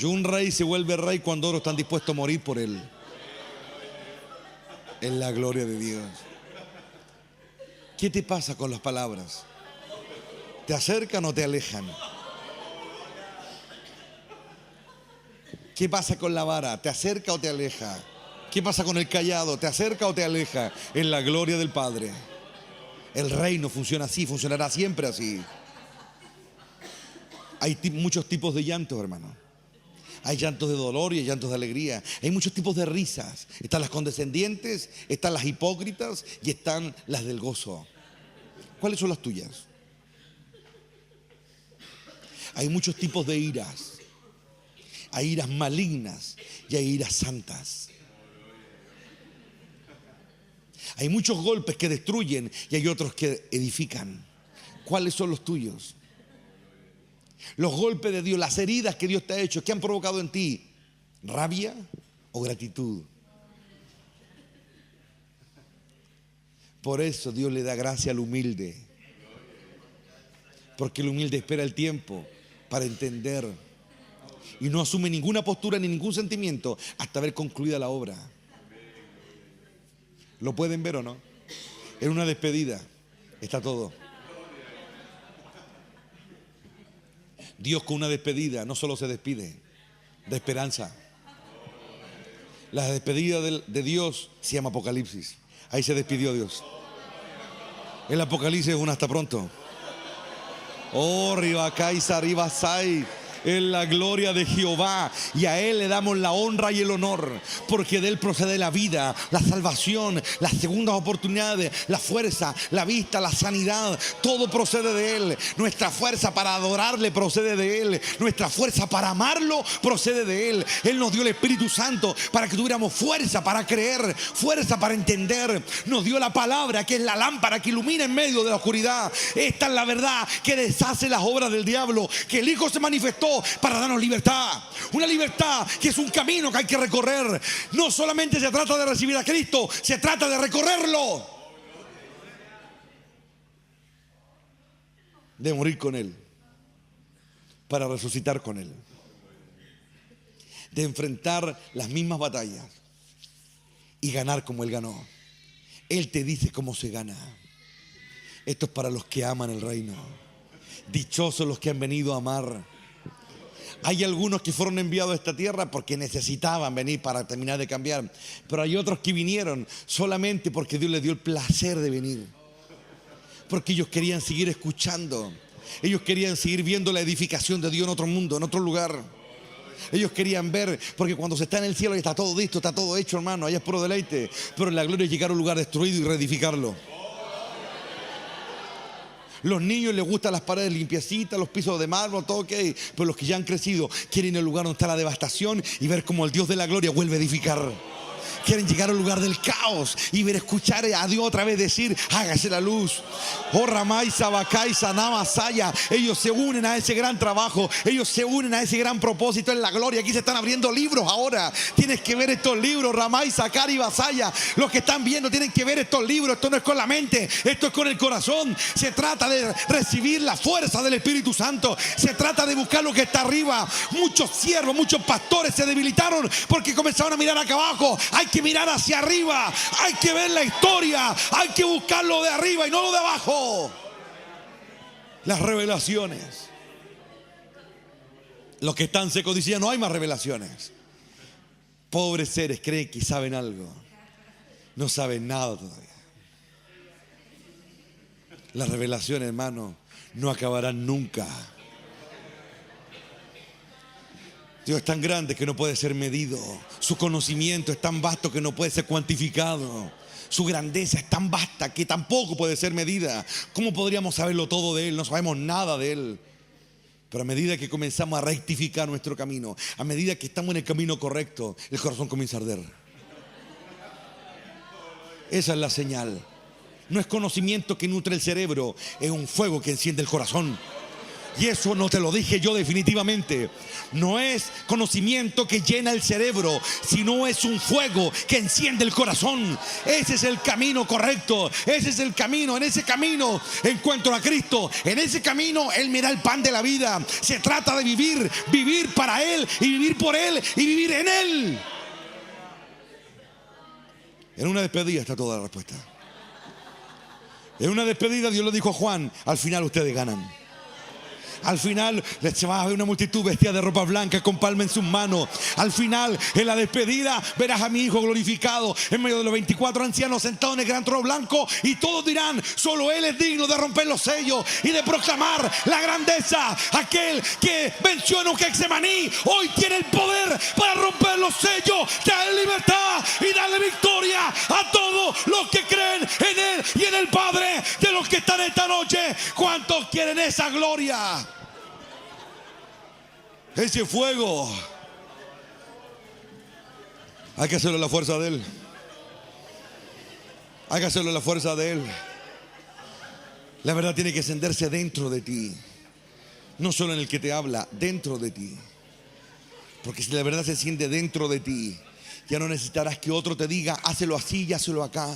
Un rey se vuelve rey cuando otros están dispuestos a morir por él. Es la gloria de Dios. ¿Qué te pasa con las palabras? ¿Te acercan o te alejan? ¿Qué pasa con la vara? ¿Te acerca o te aleja? ¿Qué pasa con el callado? ¿Te acerca o te aleja? En la gloria del Padre. El reino funciona así, funcionará siempre así. Hay muchos tipos de llantos, hermano. Hay llantos de dolor y hay llantos de alegría. Hay muchos tipos de risas. Están las condescendientes, están las hipócritas y están las del gozo. ¿Cuáles son las tuyas? Hay muchos tipos de iras. Hay iras malignas y hay iras santas. Hay muchos golpes que destruyen y hay otros que edifican. ¿Cuáles son los tuyos? Los golpes de Dios, las heridas que Dios te ha hecho, ¿qué han provocado en ti? ¿Rabia o gratitud? Por eso Dios le da gracia al humilde. Porque el humilde espera el tiempo para entender y no asume ninguna postura ni ningún sentimiento hasta ver concluida la obra. ¿Lo pueden ver o no? En una despedida está todo. Dios con una despedida no solo se despide de esperanza. La despedida de Dios se llama Apocalipsis. Ahí se despidió Dios. El Apocalipsis es un hasta pronto. Oh, Ribacaisa, Ribasai. En la gloria de Jehová, y a Él le damos la honra y el honor, porque de Él procede la vida, la salvación, las segundas oportunidades, la fuerza, la vista, la sanidad. Todo procede de Él. Nuestra fuerza para adorarle procede de Él. Nuestra fuerza para amarlo procede de Él. Él nos dio el Espíritu Santo para que tuviéramos fuerza para creer, fuerza para entender. Nos dio la palabra, que es la lámpara que ilumina en medio de la oscuridad. Esta es la verdad que deshace las obras del diablo, que el Hijo se manifestó para darnos libertad. Una libertad que es un camino que hay que recorrer. No solamente se trata de recibir a Cristo, se trata de recorrerlo, de morir con Él para resucitar con Él, de enfrentar las mismas batallas y ganar como Él ganó. Él te dice cómo se gana. Esto es para los que aman el reino. Dichosos los que han venido a amar. Hay algunos que fueron enviados a esta tierra porque necesitaban venir para terminar de cambiar. Pero hay otros que vinieron solamente porque Dios les dio el placer de venir. Porque ellos querían seguir escuchando. Ellos querían seguir viendo la edificación de Dios en otro mundo, en otro lugar. Ellos querían ver, porque cuando se está en el cielo está todo listo, está todo hecho, hermano. Allá es puro deleite. Pero en la gloria es llegar a un lugar destruido y reedificarlo. Los niños les gustan las paredes limpiecitas, los pisos de mármol, todo ok. Pero los que ya han crecido quieren ir al lugar donde está la devastación y ver cómo el Dios de la gloria vuelve a edificar. Quieren llegar al lugar del caos y ver, escuchar a Dios otra vez decir: hágase la luz. Oh, Ramay, Sabacay, Sanama, Saya. Ellos se unen a ese gran trabajo. Ellos se unen a ese gran propósito en la gloria. Aquí se están abriendo libros ahora. Tienes que ver estos libros, Ramay, Sakari, Basaya. Los que están viendo tienen que ver estos libros. Esto no es con la mente, esto es con el corazón. Se trata de recibir la fuerza del Espíritu Santo. Se trata de buscar lo que está arriba. Muchos siervos, muchos pastores se debilitaron porque comenzaron a mirar acá abajo. Hay que mirar hacia arriba, hay que ver la historia, hay que buscar lo de arriba y no lo de abajo. Las revelaciones. Los que están secos dicen: no hay más revelaciones. Pobres seres, creen que saben algo. No saben nada todavía. Las revelaciones, hermano, no acabarán nunca. Dios es tan grande que no puede ser medido. Su conocimiento es tan vasto que no puede ser cuantificado. Su grandeza es tan vasta que tampoco puede ser medida. ¿Cómo podríamos saberlo todo de Él? No sabemos nada de Él. Pero a medida que comenzamos a rectificar nuestro camino, a medida que estamos en el camino correcto, el corazón comienza a arder. Esa es la señal. No es conocimiento que nutre el cerebro, es un fuego que enciende el corazón. Y eso no te lo dije yo definitivamente. No es conocimiento que llena el cerebro, sino es un fuego que enciende el corazón. Ese es el camino correcto. Ese es el camino. En ese camino encuentro a Cristo. En ese camino Él me da el pan de la vida. Se trata de vivir, vivir para Él y vivir por Él y vivir en Él. En una despedida está toda la respuesta. En una despedida Dios le dijo a Juan: al final ustedes ganan. Al final se va a ver una multitud vestida de ropa blanca con palma en sus manos. Al final, en la despedida, verás a mi Hijo glorificado en medio de los 24 ancianos sentados en el gran trono blanco. Y todos dirán: solo Él es digno de romper los sellos y de proclamar la grandeza. Aquel que venció en un Getsemaní hoy tiene el poder para romper los sellos, traer libertad y darle victoria a todos los que creen en Él y en el Padre. De los que están esta noche, ¿cuántos quieren esa gloria? Ese fuego hay que hacerlo en la fuerza de Él. Hay que hacerlo en la fuerza de Él. La verdad tiene que encenderse dentro de ti, no solo en el que te habla, dentro de ti. Porque si la verdad se enciende dentro de ti, ya no necesitarás que otro te diga: hácelo así y hácelo acá.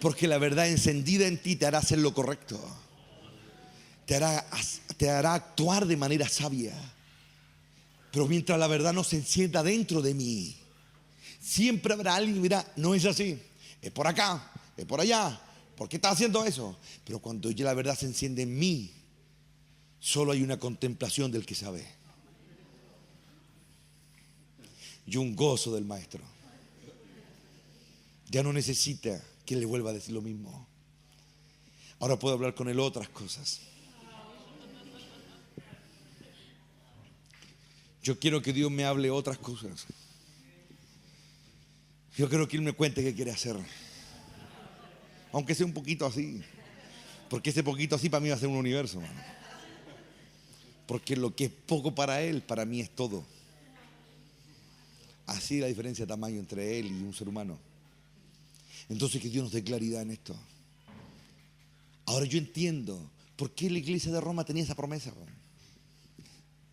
Porque la verdad encendida en ti te hará hacer lo correcto. Te hará actuar de manera sabia. Pero mientras la verdad no se encienda dentro de mí, siempre habrá alguien que dirá: no es así, es por acá, es por allá, ¿por qué estás haciendo eso? Pero cuando ya la verdad se enciende en mí, solo hay una contemplación del que sabe y un gozo del Maestro. Ya no necesita que le vuelva a decir lo mismo. Ahora puedo hablar con él otras cosas. Yo quiero que Dios me hable otras cosas. Yo quiero que Él me cuente qué quiere hacer. Aunque sea un poquito así. Porque ese poquito así para mí va a ser un universo, hermano. Porque lo que es poco para Él, para mí es todo. Así la diferencia de tamaño entre Él y un ser humano. Entonces que Dios nos dé claridad en esto. Ahora yo entiendo por qué la iglesia de Roma tenía esa promesa.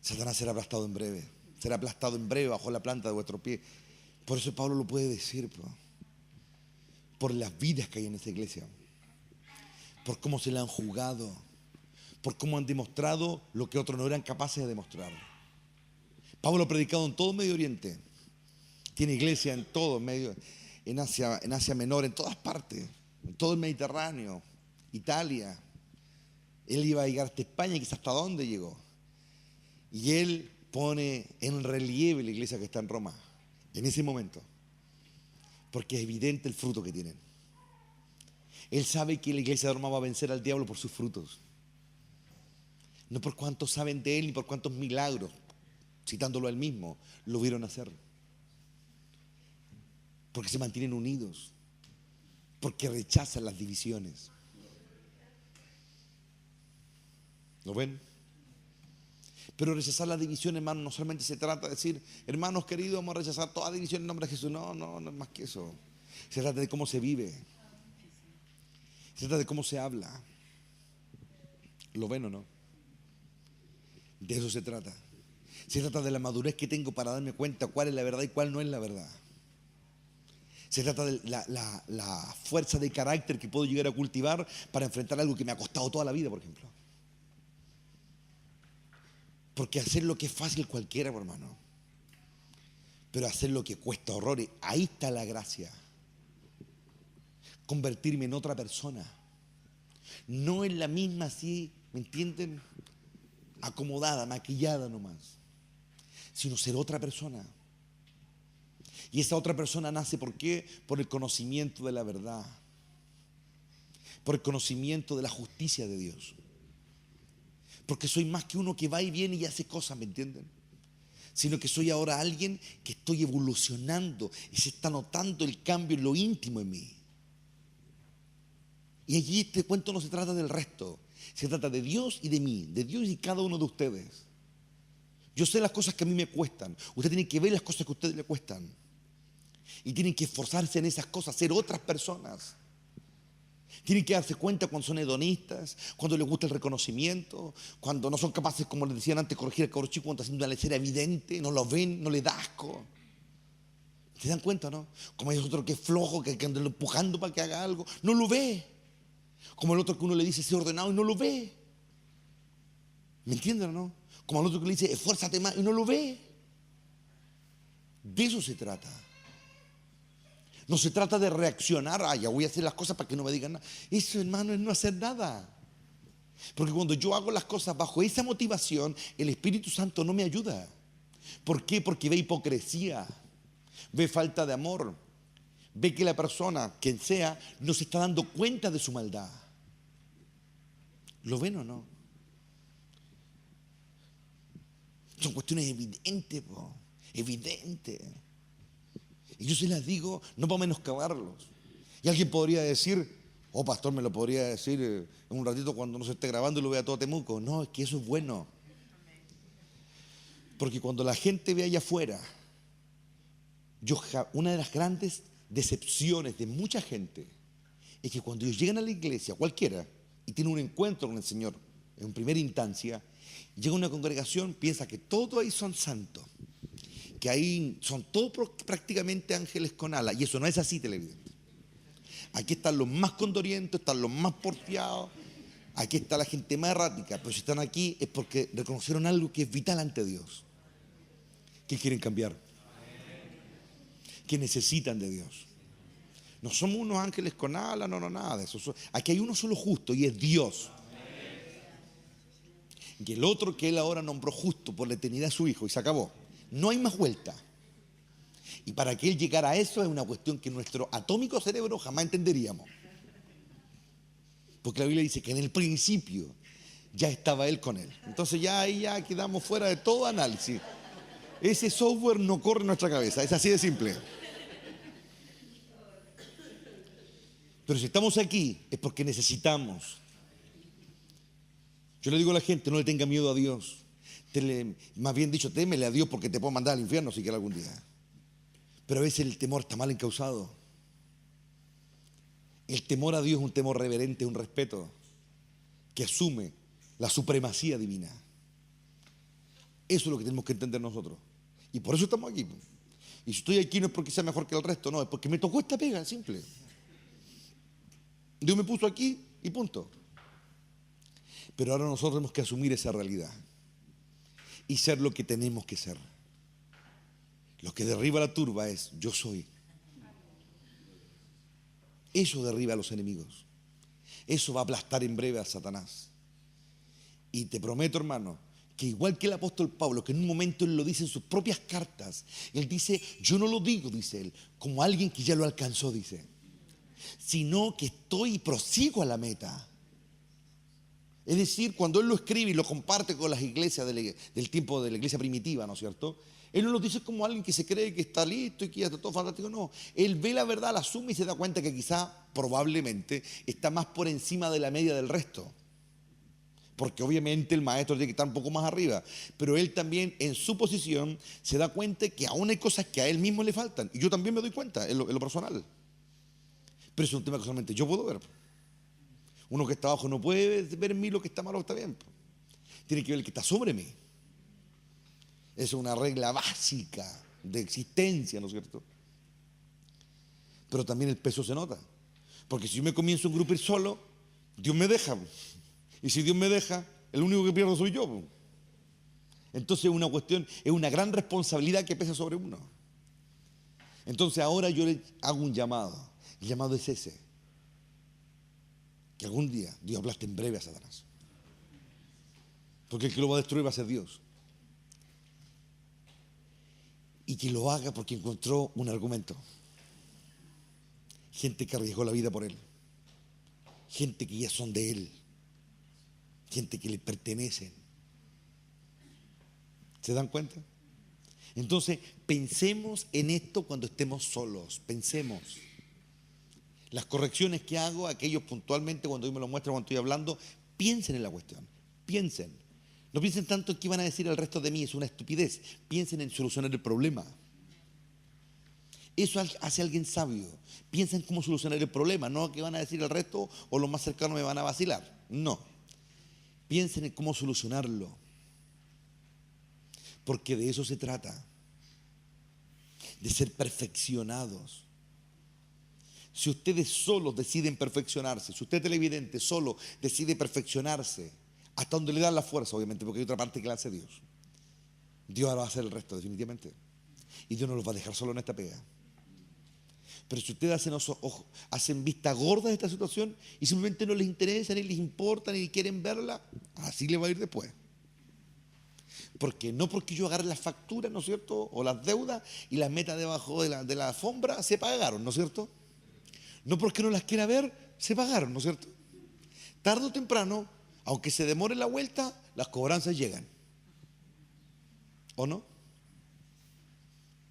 Satanás será aplastado en breve. Será aplastado en breve bajo la planta de vuestro pie. Por eso Pablo lo puede decir, por las vidas que hay en esa iglesia, por cómo se la han jugado, por cómo han demostrado lo que otros no eran capaces de demostrar. Pablo ha predicado en todo Medio Oriente. Tiene iglesia en todo Medio, en Asia Menor, en todas partes, en todo el Mediterráneo, Italia. Él iba a llegar hasta España y quizás hasta dónde llegó. Y él pone en relieve la iglesia que está en Roma en ese momento, porque es evidente el fruto que tienen. Él sabe que la iglesia de Roma va a vencer al diablo por sus frutos, no por cuántos saben de él ni por cuántos milagros, citándolo a él mismo, lo vieron hacer. Porque se mantienen unidos, porque rechazan las divisiones. ¿Lo ven? Pero rechazar la división, hermano, no solamente se trata de decir: hermanos queridos, vamos a rechazar toda división en nombre de Jesús. No es más que eso. Se trata de cómo se vive. Se trata de cómo se habla. ¿Lo ven o no? De eso se trata. Se trata de la madurez que tengo para darme cuenta cuál es la verdad y cuál no es la verdad. Se trata de la fuerza de carácter que puedo llegar a cultivar para enfrentar algo que me ha costado toda la vida, por ejemplo. Porque hacer lo que es fácil cualquiera, hermano. Pero hacer lo que cuesta horrores, ahí está la gracia. Convertirme en otra persona. No en la misma así, ¿me entienden? Acomodada, maquillada nomás. Sino ser otra persona. Y esa otra persona nace, ¿por qué? Por el conocimiento de la verdad. Por el conocimiento de la justicia de Dios. Porque soy más que uno que va y viene y hace cosas, ¿me entienden? sino que soy ahora alguien que estoy evolucionando y se está notando el cambio en lo íntimo en mí. Y allí este cuento no se trata del resto, se trata de Dios y de mí, de Dios y cada uno de ustedes. Yo sé las cosas que a mí me cuestan, usted tiene que ver las cosas que a usted le cuestan y tienen que esforzarse en esas cosas, ser otras personas. Tienen que darse cuenta cuando son hedonistas, cuando les gusta el reconocimiento, cuando no son capaces, como les decían antes, corregir al cabro chico cuando está haciendo una lecera evidente, no lo ven, no le da asco. ¿Se dan cuenta, no? Como hay otro que es flojo, que anda empujando para que haga algo, no lo ve. Como el otro que uno le dice, sé ordenado y no lo ve. ¿Me entienden o no? Como el otro que le dice, esfuérzate más y no lo ve. De eso se trata. No se trata de reaccionar, ya voy a hacer las cosas para que no me digan nada. Eso, hermano, es no hacer nada. Porque cuando yo hago las cosas bajo esa motivación, el Espíritu Santo no me ayuda. ¿Por qué? Porque ve hipocresía, ve falta de amor, ve que la persona, quien sea, no se está dando cuenta de su maldad. ¿Lo ven o no? Son cuestiones evidentes, evidentes. Y yo se las digo no para menoscabarlos. Y alguien podría decir, oh pastor, me lo podría decir en un ratito cuando no se esté grabando y lo vea todo Temuco. No, es que eso es bueno. Porque cuando la gente ve allá afuera, una de las grandes decepciones de mucha gente es que cuando ellos llegan a la iglesia, cualquiera, y tienen un encuentro con el Señor en primera instancia, llega a una congregación, piensa que todos ahí son santos, que ahí son todos prácticamente ángeles con alas, y eso no es así, televidente. Aquí están los más condorientos, están los más porfiados, aquí está la gente más errática, pero si están aquí es porque reconocieron algo que es vital ante Dios, que quieren cambiar, que necesitan de Dios. No somos unos ángeles con alas, no, nada de eso. Aquí hay uno solo justo y es Dios. Y el otro que Él ahora nombró justo por la eternidad a su Hijo y se acabó. No hay más vuelta. Y para que Él llegara a eso es una cuestión que nuestro atómico cerebro jamás entenderíamos. Porque la Biblia dice que en el principio ya estaba Él con Él. Entonces ya ahí ya quedamos fuera de todo análisis. Ese software no corre en nuestra cabeza, es así de simple. Pero si estamos aquí es porque necesitamos. Yo le digo a la gente, no le tenga miedo a Dios. Más bien dicho, témele a Dios porque te puede mandar al infierno si quiere algún día. Pero a veces el temor está mal encausado. El temor a Dios es un temor reverente, un respeto que asume la supremacía divina. Eso es lo que tenemos que entender nosotros. Y por eso estamos aquí. Y si estoy aquí no es porque sea mejor que el resto, no, es porque me tocó esta pega, simple. Dios me puso aquí y punto. Pero ahora nosotros tenemos que asumir esa realidad y ser lo que tenemos que ser. Lo que derriba la turba es yo soy. Eso derriba a los enemigos. Eso va a aplastar en breve a Satanás. Y te prometo, hermano, que igual que el apóstol Pablo, que en un momento él lo dice en sus propias cartas, él dice, yo no lo digo, dice él, como alguien que ya lo alcanzó, dice, sino que estoy y prosigo a la meta. Es decir, cuando él lo escribe y lo comparte con las iglesias del tiempo de la iglesia primitiva, ¿no es cierto? Él no lo dice como alguien que se cree que está listo y que ya está todo fantástico, no. Él ve la verdad, la asume y se da cuenta que quizá, probablemente, está más por encima de la media del resto. Porque obviamente el maestro tiene que estar un poco más arriba. Pero él también, en su posición, se da cuenta que aún hay cosas que a él mismo le faltan. Y yo también me doy cuenta, en lo personal. Pero es un tema que solamente yo puedo ver. Uno que está abajo no puede ver en mí lo que está malo o está bien. Tiene que ver el que está sobre mí. Es una regla básica de existencia, ¿no es cierto? Pero también el peso se nota. Porque si yo me comienzo un grupo ir solo, Dios me deja. Y si Dios me deja, el único que pierdo soy yo. Entonces es una cuestión, es una gran responsabilidad que pesa sobre uno. Entonces ahora yo le hago un llamado. El llamado es ese. Que algún día Dios aplaste en breve a Satanás. Porque el que lo va a destruir va a ser Dios. Y que lo haga porque encontró un argumento. Gente que arriesgó la vida por él. Gente que ya son de él. Gente que le pertenecen. ¿Se dan cuenta? Entonces, pensemos en esto cuando estemos solos. Pensemos. Las correcciones que hago, aquellos puntualmente cuando Dios me lo muestra, cuando estoy hablando, piensen en la cuestión. Piensen. No piensen tanto en qué van a decir el resto de mí, es una estupidez. Piensen en solucionar el problema. Eso hace a alguien sabio. Piensa en cómo solucionar el problema, no qué van a decir el resto o los más cercanos me van a vacilar. No. Piensen en cómo solucionarlo. Porque de eso se trata. De ser perfeccionados. Si ustedes solos deciden perfeccionarse, si usted televidente solo decide perfeccionarse, hasta donde le dan la fuerza, obviamente, porque hay otra parte que la hace Dios. Dios va a hacer el resto, definitivamente. Y Dios no los va a dejar solo en esta pega. Pero si ustedes hacen vista gorda de esta situación y simplemente no les interesa, ni les importa, ni quieren verla, así le va a ir después. Porque no porque yo agarre las facturas, ¿no es cierto? O las deudas y las meta debajo de la alfombra, se pagaron, ¿no es cierto? No porque no las quiera ver, se pagaron, ¿no es cierto? Tarde o temprano, aunque se demore la vuelta, las cobranzas llegan. ¿O no?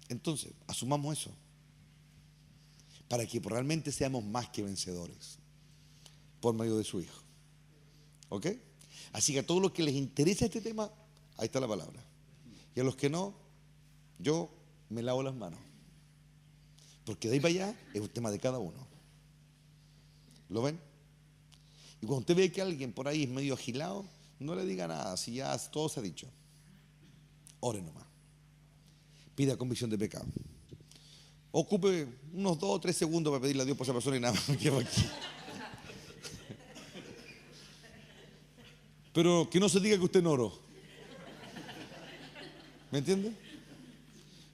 Entonces, asumamos eso. Para que realmente seamos más que vencedores. Por medio de su Hijo. ¿Ok? Así que a todos los que les interesa este tema, ahí está la palabra. Y a los que no, yo me lavo las manos. Porque de ahí para allá es un tema de cada uno. ¿Lo ven? Y cuando usted ve que alguien por ahí es medio agilado, no le diga nada, si ya todo se ha dicho. Ore nomás. Pida convicción de pecado. Ocupe unos 2 o 3 segundos para pedirle a Dios por esa persona y nada más me quedo aquí. Pero que no se diga que usted no oró. ¿Me entiende?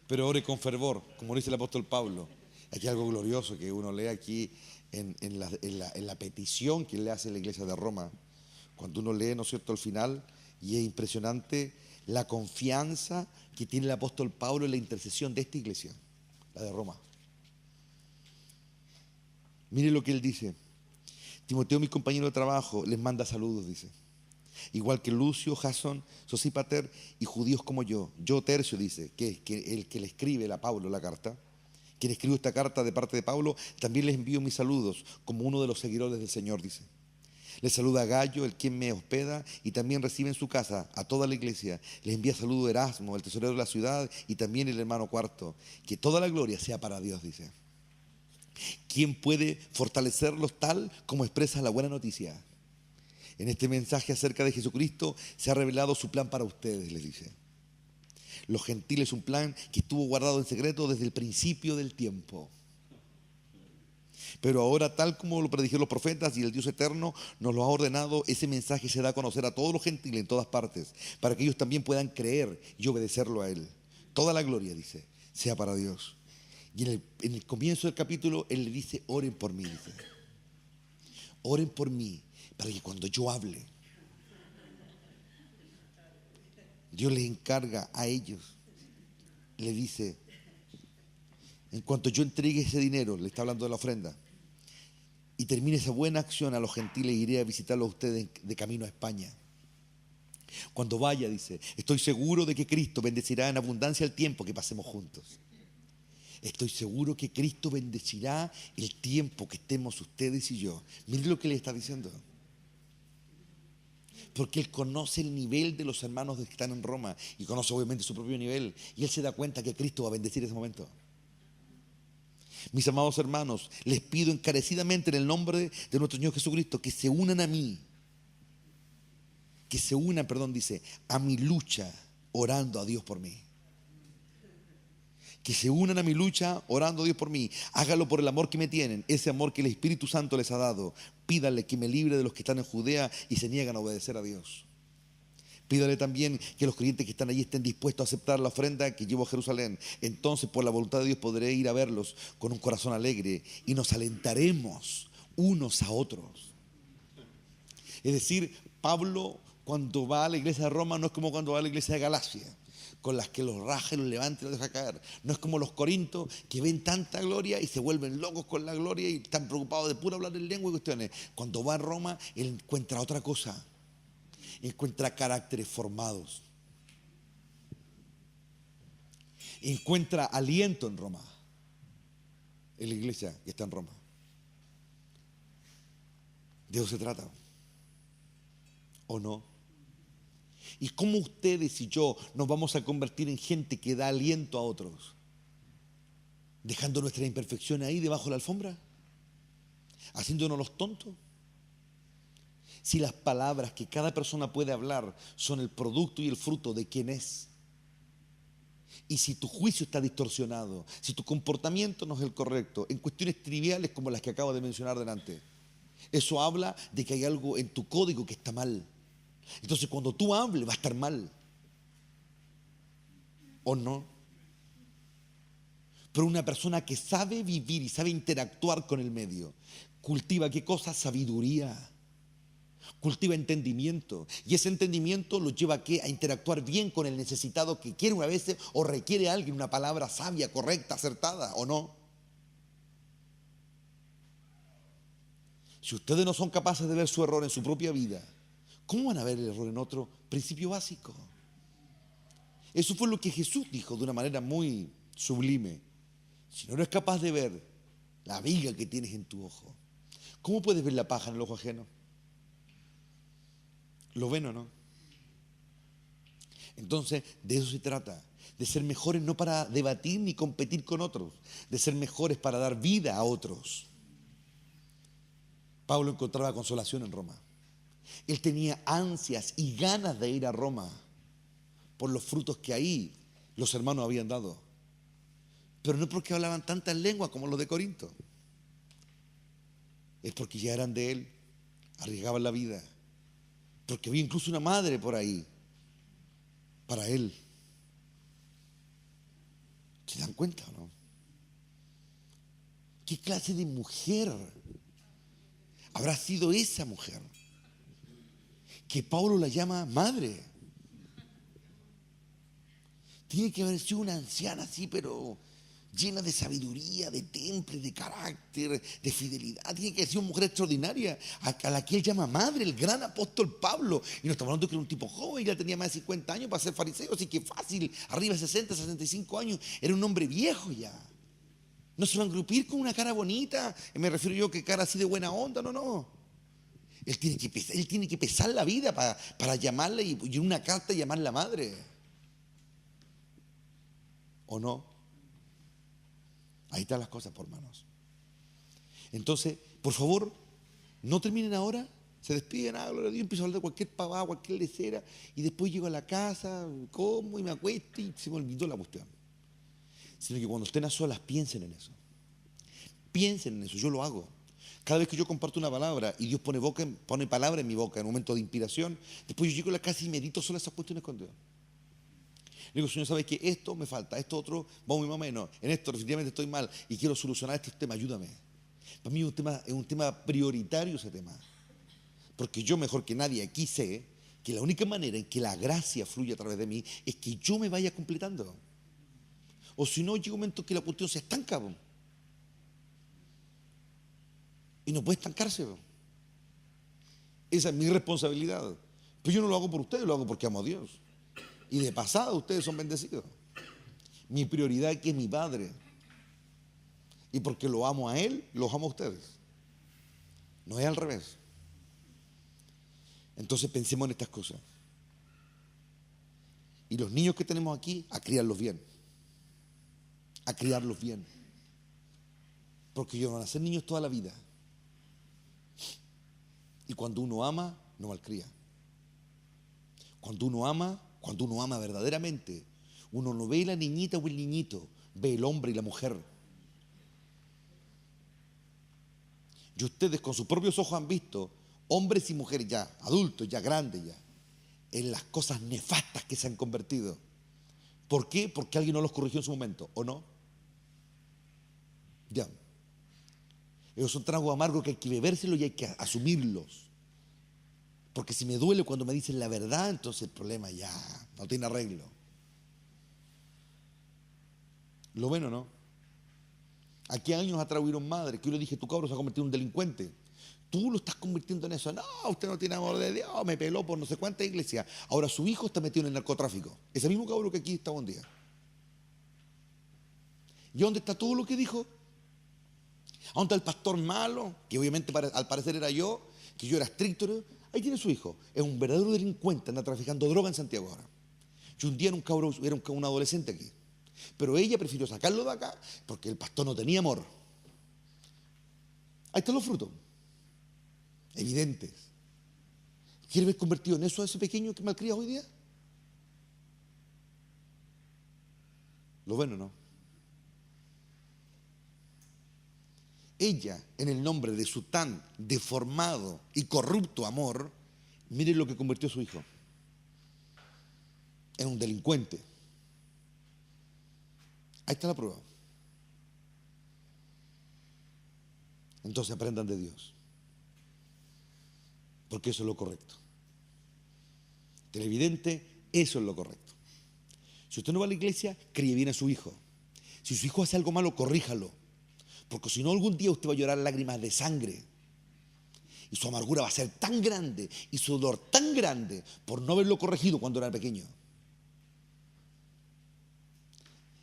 Pero ore con fervor, como dice el apóstol Pablo. Aquí hay algo glorioso que uno lee aquí en la petición que le hace la iglesia de Roma. Cuando uno lee, ¿no es cierto?, al final, y es impresionante la confianza que tiene el apóstol Pablo en la intercesión de esta iglesia, la de Roma. Mire lo que él dice. Timoteo, mi compañero de trabajo, les manda saludos, dice. Igual que Lucio, Jasón, Sosípater y judíos como yo. Yo, Tercio, dice, que el que le escribe a Pablo la carta, quien escribió esta carta de parte de Pablo, también les envío mis saludos, como uno de los seguidores del Señor, dice. Les saluda a Gallo, el quien me hospeda, y también recibe en su casa a toda la iglesia. Les envía saludo a Erasmo, el tesorero de la ciudad, y también el hermano Cuarto. Que toda la gloria sea para Dios, dice. ¿Quién puede fortalecerlos tal como expresa la buena noticia? En este mensaje acerca de Jesucristo se ha revelado su plan para ustedes, les dice. Los gentiles, un plan que estuvo guardado en secreto desde el principio del tiempo. Pero ahora, tal como lo predijeron los profetas y el Dios eterno nos lo ha ordenado, ese mensaje se da a conocer a todos los gentiles en todas partes, para que ellos también puedan creer y obedecerlo a Él. Toda la gloria, dice, sea para Dios. Y en el comienzo del capítulo, Él le dice, oren por mí, dice. Oren por mí, para que cuando yo hable, Dios les encarga a ellos, le dice, en cuanto yo entregue ese dinero, le está hablando de la ofrenda, y termine esa buena acción a los gentiles, iré a visitarlos a ustedes de camino a España. Cuando vaya, dice, estoy seguro de que Cristo bendecirá en abundancia el tiempo que pasemos juntos. Estoy seguro que Cristo bendecirá el tiempo que estemos ustedes y yo. Miren lo que le está diciendo. Porque Él conoce el nivel de los hermanos que están en Roma y conoce obviamente su propio nivel. Y Él se da cuenta que Cristo va a bendecir ese momento. Mis amados hermanos, les pido encarecidamente en el nombre de nuestro Señor Jesucristo que se unan a mí. Que se unan, dice, a mi lucha orando a Dios por mí. Que se unan a mi lucha orando a Dios por mí. Hágalo por el amor que me tienen, ese amor que el Espíritu Santo les ha dado. Pídale que me libre de los que están en Judea y se niegan a obedecer a Dios. Pídale también que los creyentes que están allí estén dispuestos a aceptar la ofrenda que llevo a Jerusalén. Entonces, por la voluntad de Dios, podré ir a verlos con un corazón alegre y nos alentaremos unos a otros. Es decir, Pablo, cuando va a la iglesia de Roma, no es como cuando va a la iglesia de Galacia, con las que los raja y los levanta y los deja caer. No es como los corintios que ven tanta gloria y se vuelven locos con la gloria y están preocupados de puro hablar en lengua y cuestiones. Cuando va a Roma, él encuentra otra cosa. Encuentra caracteres formados. encuentra aliento en Roma, en la iglesia que está en Roma. De eso se trata, ¿o no? ¿Y cómo ustedes y yo nos vamos a convertir en gente que da aliento a otros? ¿Dejando nuestra imperfección ahí debajo de la alfombra? ¿Haciéndonos los tontos? Si las palabras que cada persona puede hablar son el producto y el fruto de quién es. Y si tu juicio está distorsionado, si tu comportamiento no es el correcto, en cuestiones triviales como las que acabo de mencionar delante, eso habla de que hay algo en tu código que está mal. Entonces cuando tú hables va a estar mal. ¿O no? Pero una persona que sabe vivir y sabe interactuar con el medio, cultiva ¿qué cosa? Sabiduría. Cultiva entendimiento. Y ese entendimiento lo lleva ¿a qué? A interactuar bien con el necesitado que quiere una vez o requiere a alguien una palabra sabia, correcta, acertada, ¿o no? Si ustedes no son capaces de ver su error en su propia vida, ¿cómo van a ver el error en otro? Principio básico. Eso fue lo que Jesús dijo de una manera muy sublime. Si no eres capaz de ver la viga que tienes en tu ojo, ¿cómo puedes ver la paja en el ojo ajeno? ¿Lo ven o no? Entonces, de eso se trata, de ser mejores no para debatir ni competir con otros, de ser mejores para dar vida a otros. Pablo encontraba consolación en Roma. Él tenía ansias y ganas de ir a Roma por los frutos que ahí los hermanos habían dado. Pero no porque hablaban tantas lenguas como los de Corinto. Es porque ya eran de él, arriesgaban la vida. Porque había incluso una madre por ahí, para él. ¿Se dan cuenta o no? ¿Qué clase de mujer habrá sido esa mujer? Que Pablo la llama madre. Tiene que haber sido una anciana así, pero llena de sabiduría, de temple, de carácter, de fidelidad. Tiene que haber sido una mujer extraordinaria, a la que él llama madre, el gran apóstol Pablo. Y no estamos hablando que era un tipo joven, ya tenía más de 50 años para ser fariseo, así que fácil, arriba de 60, 65 años, era un hombre viejo ya. No se va a engrupir con una cara bonita, me refiero yo que cara así de buena onda, no. Él tiene que pesar la vida para llamarla y en una carta llamarla madre. ¿O no? Ahí están las cosas, por hermanos. Entonces, por favor, no terminen ahora, se despiden, gloria a Dios, empiezo a hablar de cualquier pavada, cualquier lecera, y después llego a la casa, como y me acuesto y se me olvidó la cuestión. Sino que cuando estén a solas, piensen en eso. Piensen en eso, yo lo hago. Cada vez que yo comparto una palabra y Dios pone palabra en mi boca en un momento de inspiración, después yo llego a la casa y medito solo esas cuestiones con Dios. Le digo, Señor, ¿sabes qué? Esto me falta, esto otro va muy más o menos. En esto definitivamente estoy mal y quiero solucionar este tema, ayúdame. Para mí es un tema prioritario ese tema. Porque yo mejor que nadie aquí sé que la única manera en que la gracia fluye a través de mí es que yo me vaya completando. O si no, llega un momento que la cuestión se estanca. Y no puede estancarse. Esa es mi responsabilidad. Pero yo no lo hago por ustedes, lo hago porque amo a Dios. Y de pasada ustedes son bendecidos. Mi prioridad aquí es mi Padre. Y porque lo amo a Él, los amo a ustedes. No es al revés. Entonces pensemos en estas cosas. Y los niños que tenemos aquí, a criarlos bien. A criarlos bien. Porque ellos van a ser niños toda la vida. Y cuando uno ama, no malcría. Cuando uno ama verdaderamente, uno no ve la niñita o el niñito, ve el hombre y la mujer. Y ustedes con sus propios ojos han visto hombres y mujeres ya, adultos, ya grandes ya, en las cosas nefastas que se han convertido. ¿Por qué? Porque alguien no los corrigió en su momento, ¿o no? Ya. Esos son tragos amargos que hay que bebérselos y hay que asumirlos. Porque si me duele cuando me dicen la verdad, entonces el problema ya no tiene arreglo. ¿Lo ven o no? Aquí años atrás hubieron madres que yo le dije, tu cabro se ha convertido en un delincuente. Tú lo estás convirtiendo en eso. No, usted no tiene amor de Dios, me peló por no sé cuánta iglesia. Ahora su hijo está metido en el narcotráfico. Ese mismo cabro que aquí está un día. ¿Y dónde está todo lo que dijo? ¿Dónde está el pastor malo? Que obviamente al parecer era yo, que yo era estricto. ¿No? Ahí tiene su hijo. Es un verdadero delincuente, anda traficando droga en Santiago ahora. Y un día era un adolescente aquí. Pero ella prefirió sacarlo de acá porque el pastor no tenía amor. Ahí están los frutos. Evidentes. ¿Quieres ver convertido en eso a ese pequeño que malcría hoy día? ¿Lo ven o no? Ella, en el nombre de su tan deformado y corrupto amor, mire lo que convirtió a su hijo. En un delincuente. Ahí está la prueba. Entonces aprendan de Dios. Porque eso es lo correcto. Televidente, eso es lo correcto. Si usted no va a la iglesia, críe bien a su hijo. Si su hijo hace algo malo, corríjalo. Porque si no, algún día usted va a llorar lágrimas de sangre. Y su amargura va a ser tan grande y su dolor tan grande por no haberlo corregido cuando era pequeño.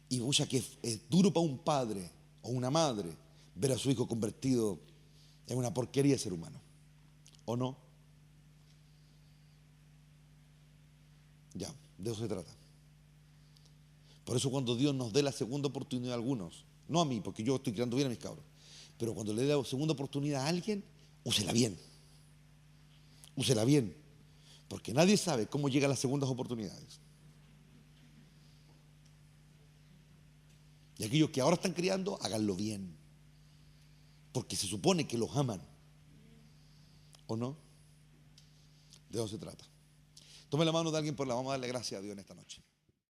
Y mucha que es duro para un padre o una madre ver a su hijo convertido en una porquería de ser humano. ¿O no? Ya, de eso se trata. Por eso cuando Dios nos dé la segunda oportunidad a algunos, no a mí, porque yo estoy criando bien a mis cabros, pero cuando le dé la segunda oportunidad a alguien, úsela bien. Úsela bien. Porque nadie sabe cómo llegan las segundas oportunidades. Y aquellos que ahora están criando, háganlo bien. Porque se supone que los aman. ¿O no? De eso se trata. Tome la mano de alguien por la, vamos a darle gracias a Dios en esta noche.